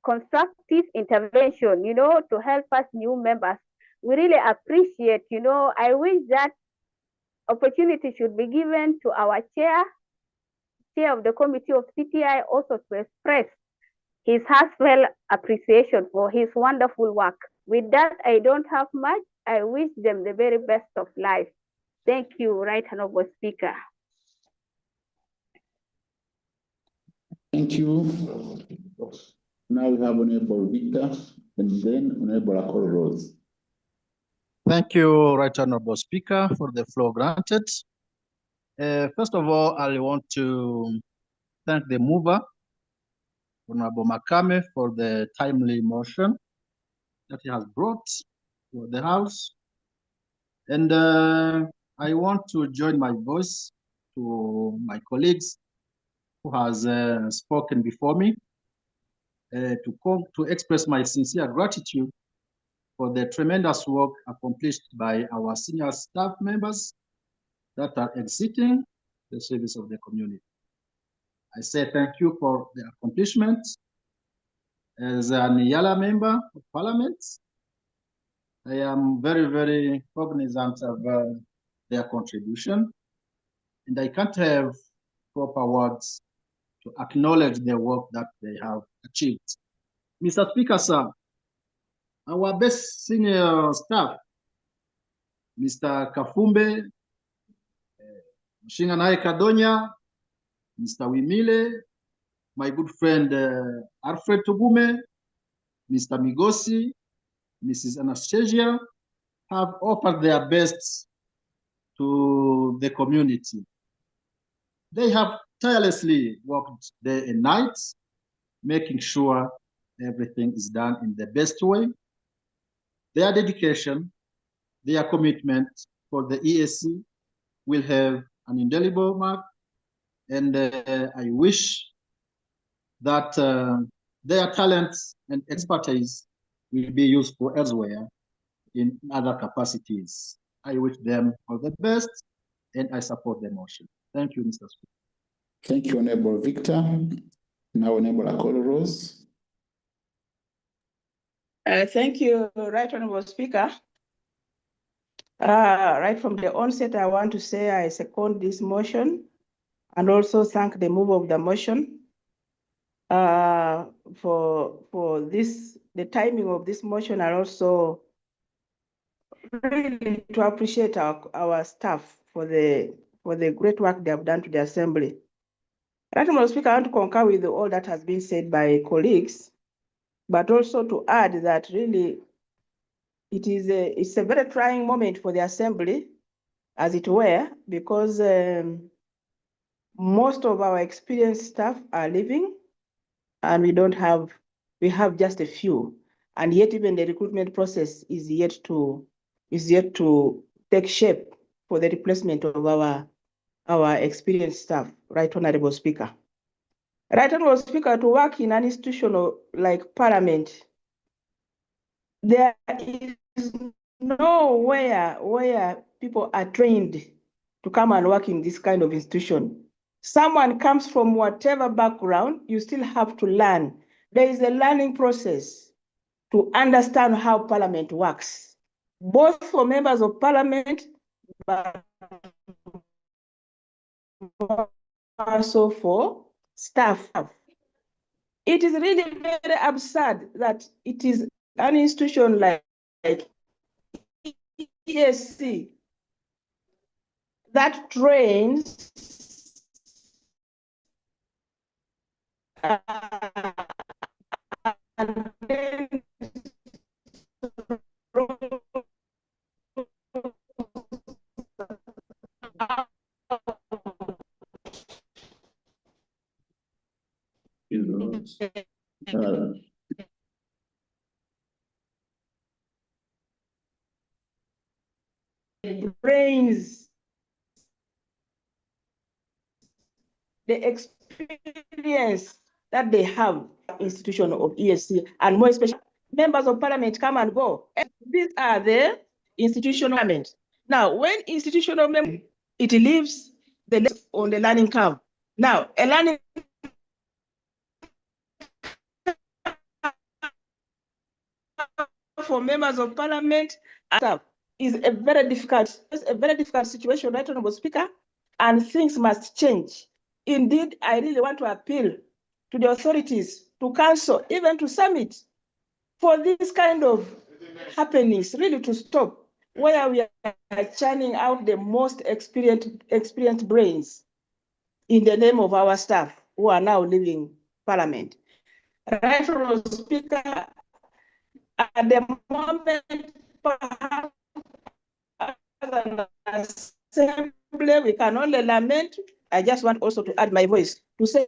constructive intervention, you know, to help us new members. We really appreciate, you know, I wish that opportunity should be given to our chair of the committee of CTI also to express his heartfelt appreciation for his wonderful work. With that, I don't have much. I wish them the very best of life. Thank you, Right Honorable Speaker. Thank you. Now we have Honorable Victor and then Honorable Akol Rose. Thank you, Right Honorable Speaker, for the floor granted. First of all, I want to thank the mover, Honorable Makame, for the timely motion that he has brought to the House. And I want to join my voice to my colleagues who has spoken before me to express my sincere gratitude for the tremendous work accomplished by our senior staff members that are exiting the service of the community. I say thank you for the accomplishment. As an EALA member of Parliament, I am very, very cognizant of their contribution, and I can't have proper words to acknowledge the work that they have achieved. Mr. Speaker, sir, our best senior staff, Mr. Kafumbe, Mshinganai Kadonya, Mr. Wimile, my good friend Alfred Tugume, Mr. Migosi, Mrs. Anastasia, have offered their best to the community. They have tirelessly worked day and night, making sure everything is done in the best way. Their dedication, their commitment for the EAC will have an indelible mark, and I wish that their talents and expertise will be useful elsewhere in other capacities. I wish them all the best, and I support the motion. Thank you, Mr. Speaker. Thank you, Honorable Victor. Now, Honorable Akolo Rose. Thank you, Right Honorable Speaker. Right from the onset, I want to say I second this motion and also thank the mover of the motion for this, the timing of this motion, and also really to appreciate our staff for the great work they have done to the Assembly. Right, Honorable Speaker, I want to concur with all that has been said by colleagues, but also to add that really it's a very trying moment for the Assembly, as it were, because most of our experienced staff are leaving, and we have just a few, and yet even the recruitment process is yet to take shape for the replacement of our experienced staff. Right, Honorable Speaker. Right, Honorable Speaker, to work in an institution like Parliament, there is nowhere where people are trained to come and work in this kind of institution. Someone comes from whatever background, you still have to learn. There is a learning process to understand how Parliament works, both for members of Parliament, but also for staff. It is really very absurd that it is an institution like EAC that trains and then brains the experience that they have institution of EAC, and more especially members of Parliament come and go. And these are the institutional members. Now, when institutional members, it leaves the on the learning curve. Now, a learning for members of Parliament is a very difficult situation, right, Honorable Speaker, and things must change. Indeed, I really want to appeal to the authorities, to council, even to summit, for this kind of happenings really to stop, where we are churning out the most experienced brains in the name of our staff who are now leaving Parliament. Right, Honorable Speaker, at the moment, perhaps as an assembly, we can only lament. I just want also to add my voice to say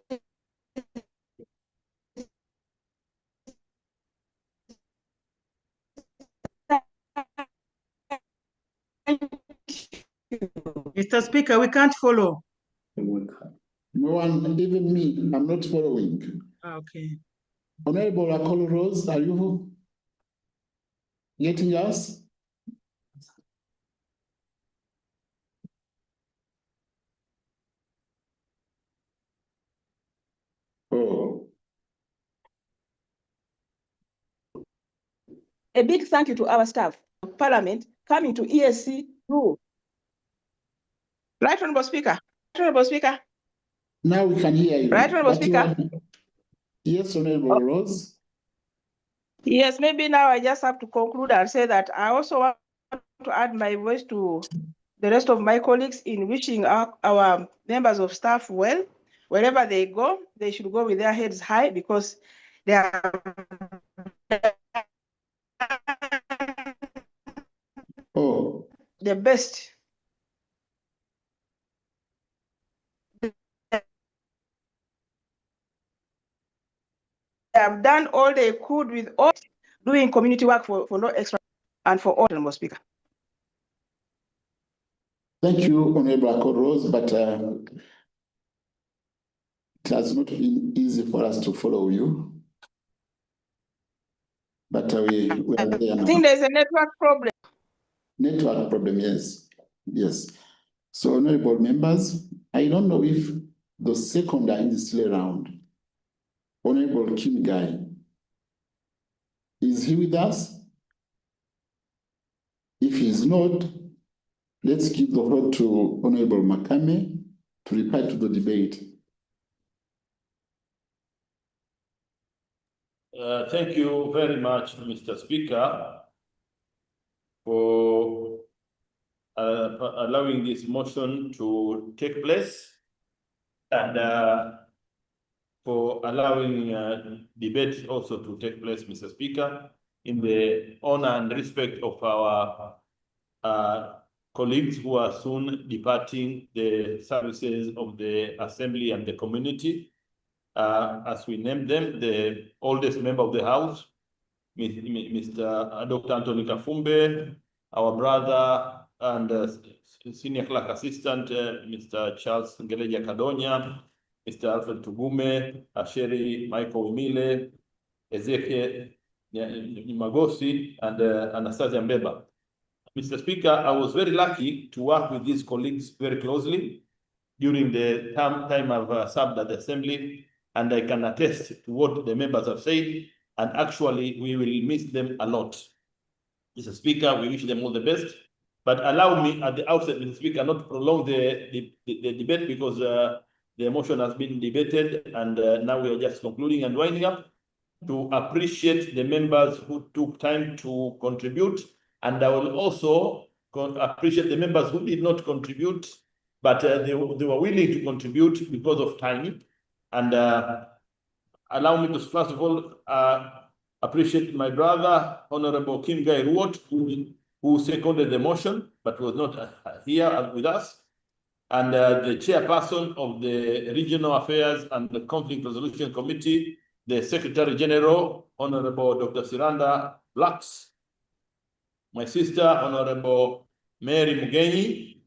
Mr. Speaker, we can't follow. No one, even me, I'm not following. Okay. Honorable Akolo Rose, are you getting us? Oh. a big thank you to our staff of Parliament coming to EAC through. Right, Honorable Speaker. Right, Honorable Speaker. Now we can hear you. Right, Honorable Speaker. Yes, Honorable Rose. Yes, maybe now I just have to conclude and say that I also want to add my voice to the rest of my colleagues in wishing our members of staff well. Wherever they go, they should go with their heads high, because they are the best. They have done all they could with all doing community work for no extra and for all, Honorable Speaker. Thank you, Honorable Akoros, but it has not been easy for us to follow you. But we are there now. I think there's a network problem. Network problem, yes. Yes. So, honorable members, I don't know if the seconder is still around. Honorable Kim Guy, is he with us? If he's not, let's give the floor to Honorable Makame to reply to the debate. Thank you very much, Mr. Speaker, for allowing this motion to take place and for allowing debate also to take place, Mr. Speaker, in the honor and respect of our colleagues who are soon departing the services of the Assembly and the community. As we name them, the oldest member of the House, Mr. Dr. Anthony Kafumbe, our brother and Senior Clerk Assistant, Mr. Charles Ngeleja Kadonya, Mr. Alfred Tugume, Asheri Michael Wimile, Ezekiel Magosi, and Anastasia Mbeba. Mr. Speaker, I was very lucky to work with these colleagues very closely during the time I've served at the Assembly, and I can attest to what the members have said, and actually we will miss them a lot. Mr. Speaker, we wish them all the best, but allow me at the outset, Mr. Speaker, not to prolong the debate because the motion has been debated, and now we are just concluding and winding up, to appreciate the members who took time to contribute, and I will also appreciate the members who did not contribute, but they were willing to contribute because of time. And allow me to first of all appreciate my brother, Honorable Kim Guy Ruot, who seconded the motion, but was not here with us, and the chairperson of the Regional Affairs and the Conflict Resolution Committee, the Secretary General, Honorable Dr. Siranda Blacks, my sister, Honorable Mary Mugenyi,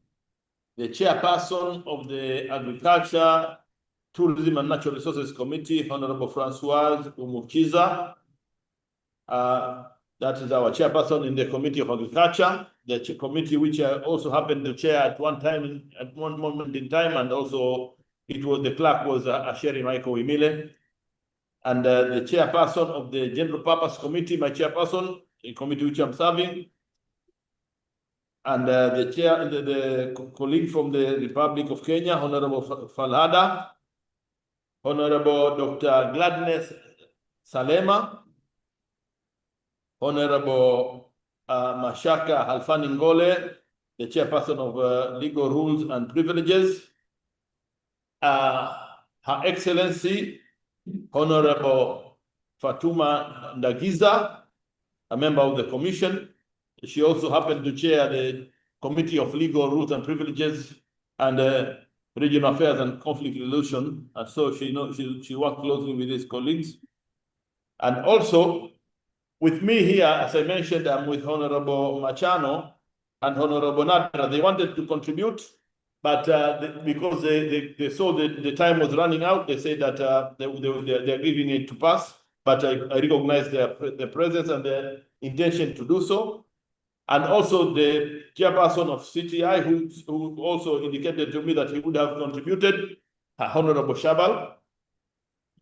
the chairperson of the Agriculture, Tourism and Natural Resources Committee, Honorable Francoise Umukiza. That is our chairperson in the Committee of Agriculture, the committee which I also happened to chair at one moment in time, and also the clerk was Asheri Michael Wimile. And the chairperson of the General Purpose Committee, my chairperson, a committee which I'm serving, and the colleague from the Republic of Kenya, Honorable Falhada, Honorable Dr. Gladness Salema, Honorable Mashaka Halfani Ngole, the chairperson of Legal Rules and Privileges, Her Excellency, Honorable Fatuma Ndagiza, a member of the Commission. She also happened to chair the Committee of Legal Rules and Privileges and Regional Affairs and Conflict Resolution, and so she worked closely with his colleagues. And also with me here, as I mentioned, I'm with Honorable Machano and Honorable Nadra. They wanted to contribute, but because they saw the time was running out, they said that they're leaving it to pass. But I recognize their presence and their intention to do so. And also the chairperson of CTI, who also indicated to me that he would have contributed, Honorable Shabal.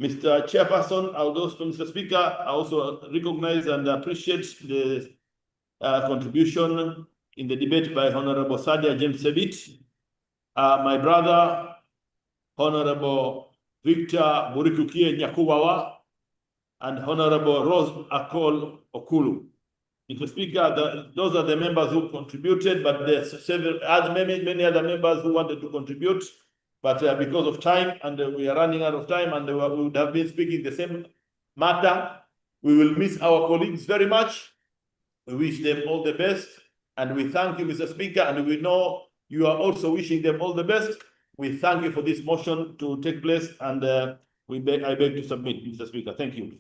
Mr. Chairperson, Mr. Speaker, I also recognize and appreciate the contribution in the debate by Honorable Sadia James Sebit, my brother, Honorable Victor Burikukie Nyakuwawa, and Honorable Rose Akol Okulu. Mr. Speaker, those are the members who contributed, but there's many other members who wanted to contribute, but because of time, and we are running out of time, and we would have been speaking the same matter, we will miss our colleagues very much. We wish them all the best, And we thank you, Mr. Speaker, and we know you are also wishing them all the best. We thank you for this motion to take place, and I beg to submit, Mr. Speaker. Thank you.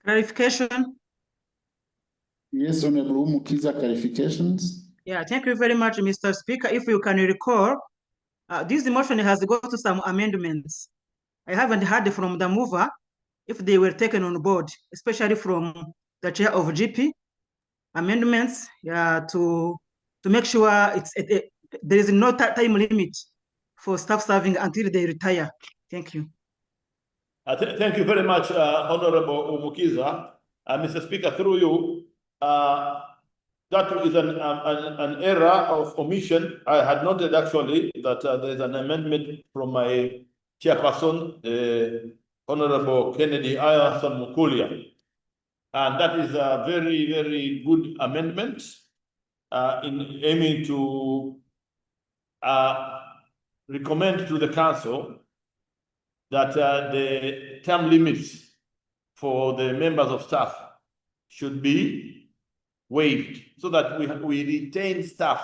Clarification? Yes, Honorable Mukiza, clarifications. Yeah, thank you very much, Mr. Speaker. If you can recall, this motion has got to some amendments. I haven't heard from the mover if they were taken on board, especially from the chair of GP. Amendments, to make sure there is no time limit for staff serving until they retire. Thank you. Thank you very much, Honorable Umukiza. Mr. Speaker, through you, that is an error of omission. I had noted actually that there is an amendment from my chairperson, Honorable Kennedy Ayerson Mukulia. And that is a very, very good amendment in aiming to recommend to the council that the term limits for the members of staff should be waived so that we retain staff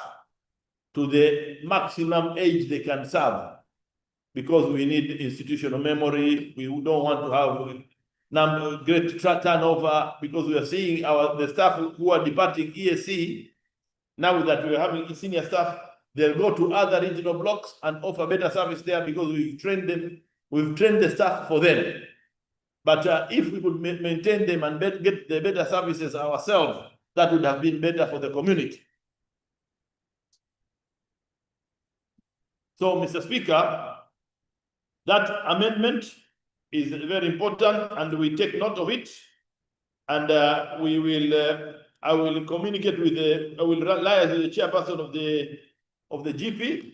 to the maximum age they can serve, because we need institutional memory. We don't want to have great turnover, because we are seeing the staff who are departing EAC, now that we are having senior staff, they'll go to other regional blocks and offer better service there because we've trained them, we've trained the staff for them. But if we could maintain them and get the better services ourselves, that would have been better for the community. So, Mr. Speaker, that amendment is very important, and we take note of it. And we will, I will communicate with I will liaise with the chairperson of the GP,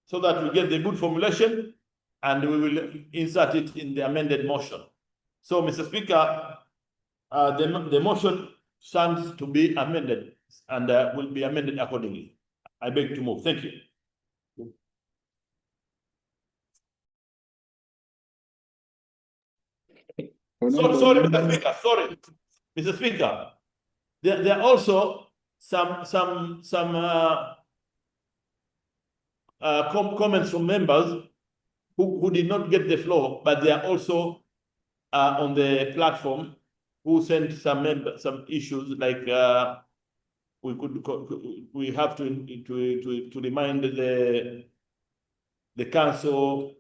so that we get the good formulation, and we will insert it in the amended motion. So, Mr. Speaker, the motion stands to be amended and will be amended accordingly. I beg to move. Thank you. Sorry, Mr. Speaker. Sorry, Mr. Speaker. There are also some comments from members who did not get the floor, but they are also on the platform, who sent some issues like we have to remind the council.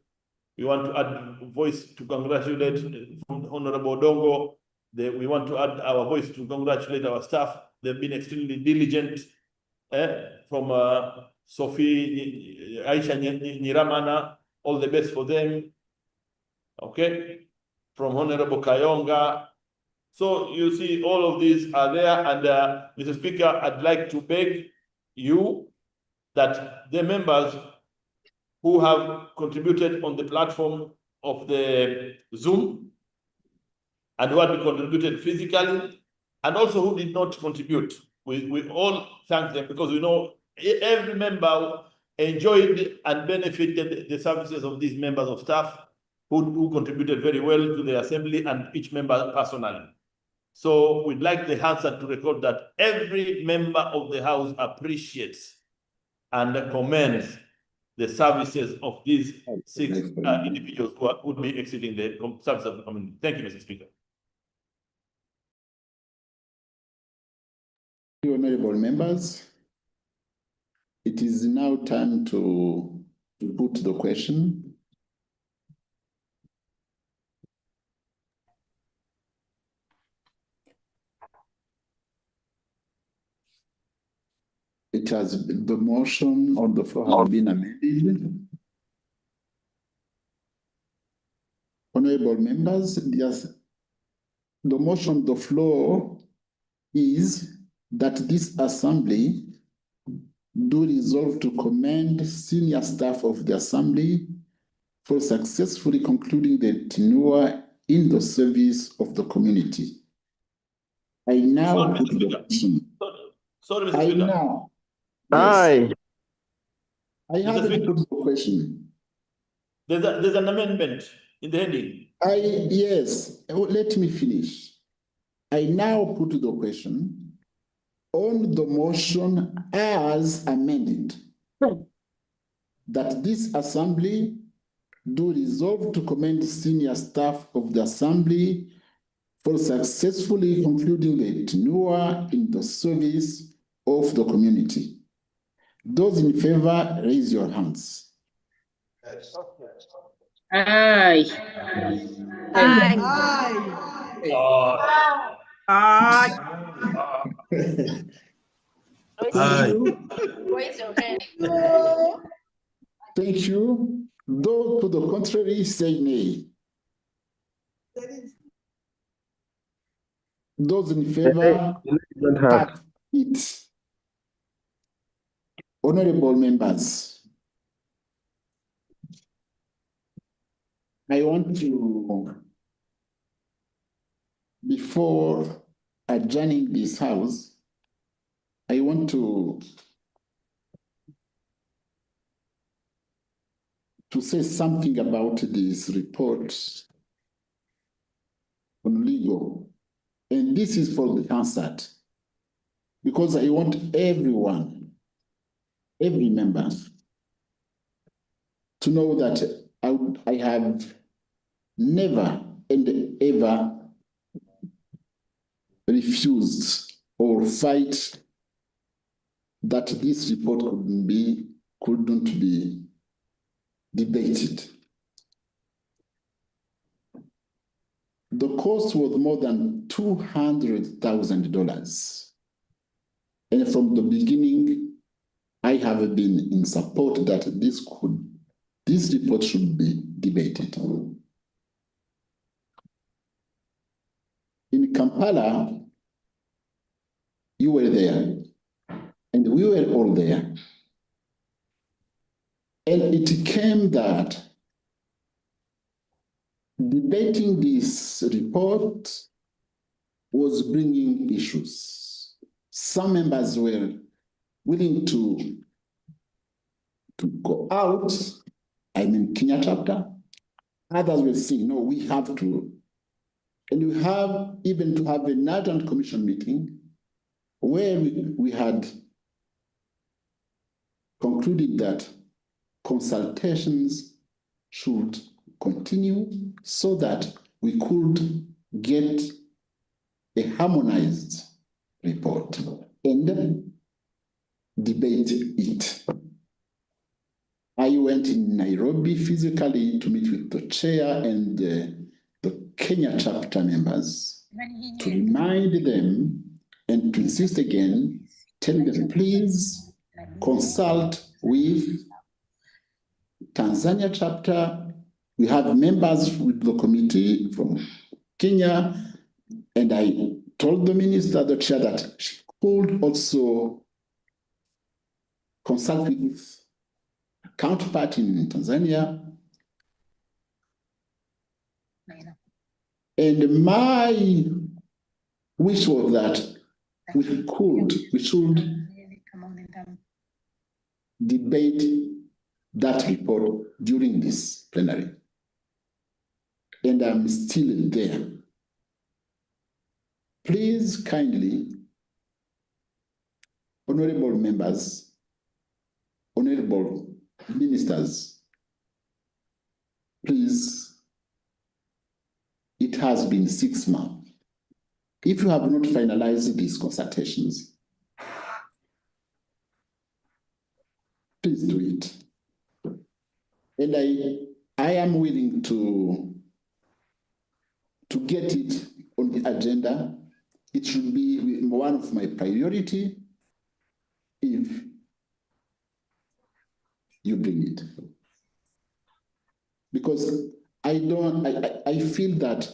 We want to add voice to congratulate Honorable Dongo. We want to add our voice to congratulate our staff. They've been extremely diligent. From Sophie, Aisha Niramana, all the best for them. Okay, from Honorable Kayonga. So you see, all of these are there. And Mr. Speaker, I'd like to beg you that the members who have contributed on the platform of the Zoom, and who had contributed physically, and also who did not contribute, we all thank them, because we know every member enjoyed and benefited the services of these members of staff who contributed very well to the assembly, and each member personally. So we'd like the Hansard to record that every member of the House appreciates and commends the services of these 6 individuals who would be exiting the service of the community. Thank you, Mr. Speaker. Honorable members, it is now time to put the question. It has, the motion on the floor has been amended. Honorable members, yes, the motion on the floor is that this assembly do resolve to commend senior staff of the assembly for successfully concluding the tenure in the service of the community. I now put the question. Sorry, Mr. Speaker. Now. Aye. I haven't put the question. There's an amendment in the heading. Yes, let me finish. I now put the question. on the motion as amended, that this assembly do resolve to commend senior staff of the assembly for successfully concluding the tenure in the service of the community. Those in favor, raise your hands. Aye. Thank you. Thank you. Those to the contrary say nay. Those in favor, have it. Honorable members, I want to, before adjourning this house, I want to say something about this report on legal. And this is for the concert, because I want everyone, every member, to know that I have never and ever refused or fight that this report couldn't be debated. The cost was more than $200,000. And from the beginning, I have been in support that this report should be debated. In Kampala, you were there, and we were all there. And it came that debating this report was bringing issues. Some members were willing to go out, I mean Kenya chapter. Others were saying, no, we have to. And we have even to have an urgent commission meeting where we had concluded that consultations should continue so that we could get a harmonized report and debate it. I went in Nairobi physically to meet with the chair and the Kenya chapter members to remind them and to insist again, tell them, please consult with Tanzania chapter. We have members with the committee from Kenya, and I told the minister, the chair, that she could also consult with a counterpart in Tanzania. And my wish was that we should debate that report during this plenary. And I'm still there. Please kindly, honorable members, honorable ministers, please, it has been 6 months. If you have not finalized these consultations, please do it. And I am willing to get it on the agenda. It should be one of my priority if you bring it. Because I feel that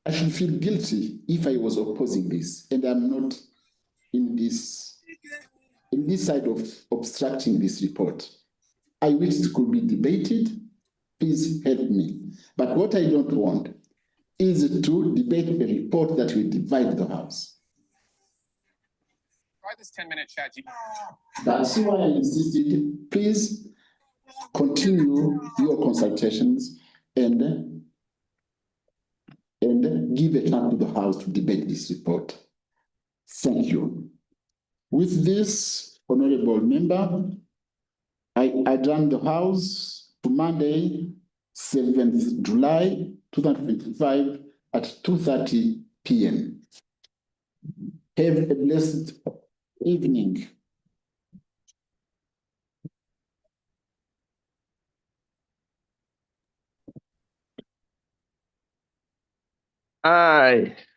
I should feel guilty if I was opposing this, and I'm not in this side of obstructing this report. I wish it could be debated. Please help me. But what I don't want is to debate a report that will divide the House. Try this 10-minute chat. That's why I insisted, please continue your consultations and give a chance to the House to debate this report. Thank you. With this, honorable member, I adjourn the House to Monday, 7th July 2025 at 2:30 p.m. Have a blessed evening. Aye.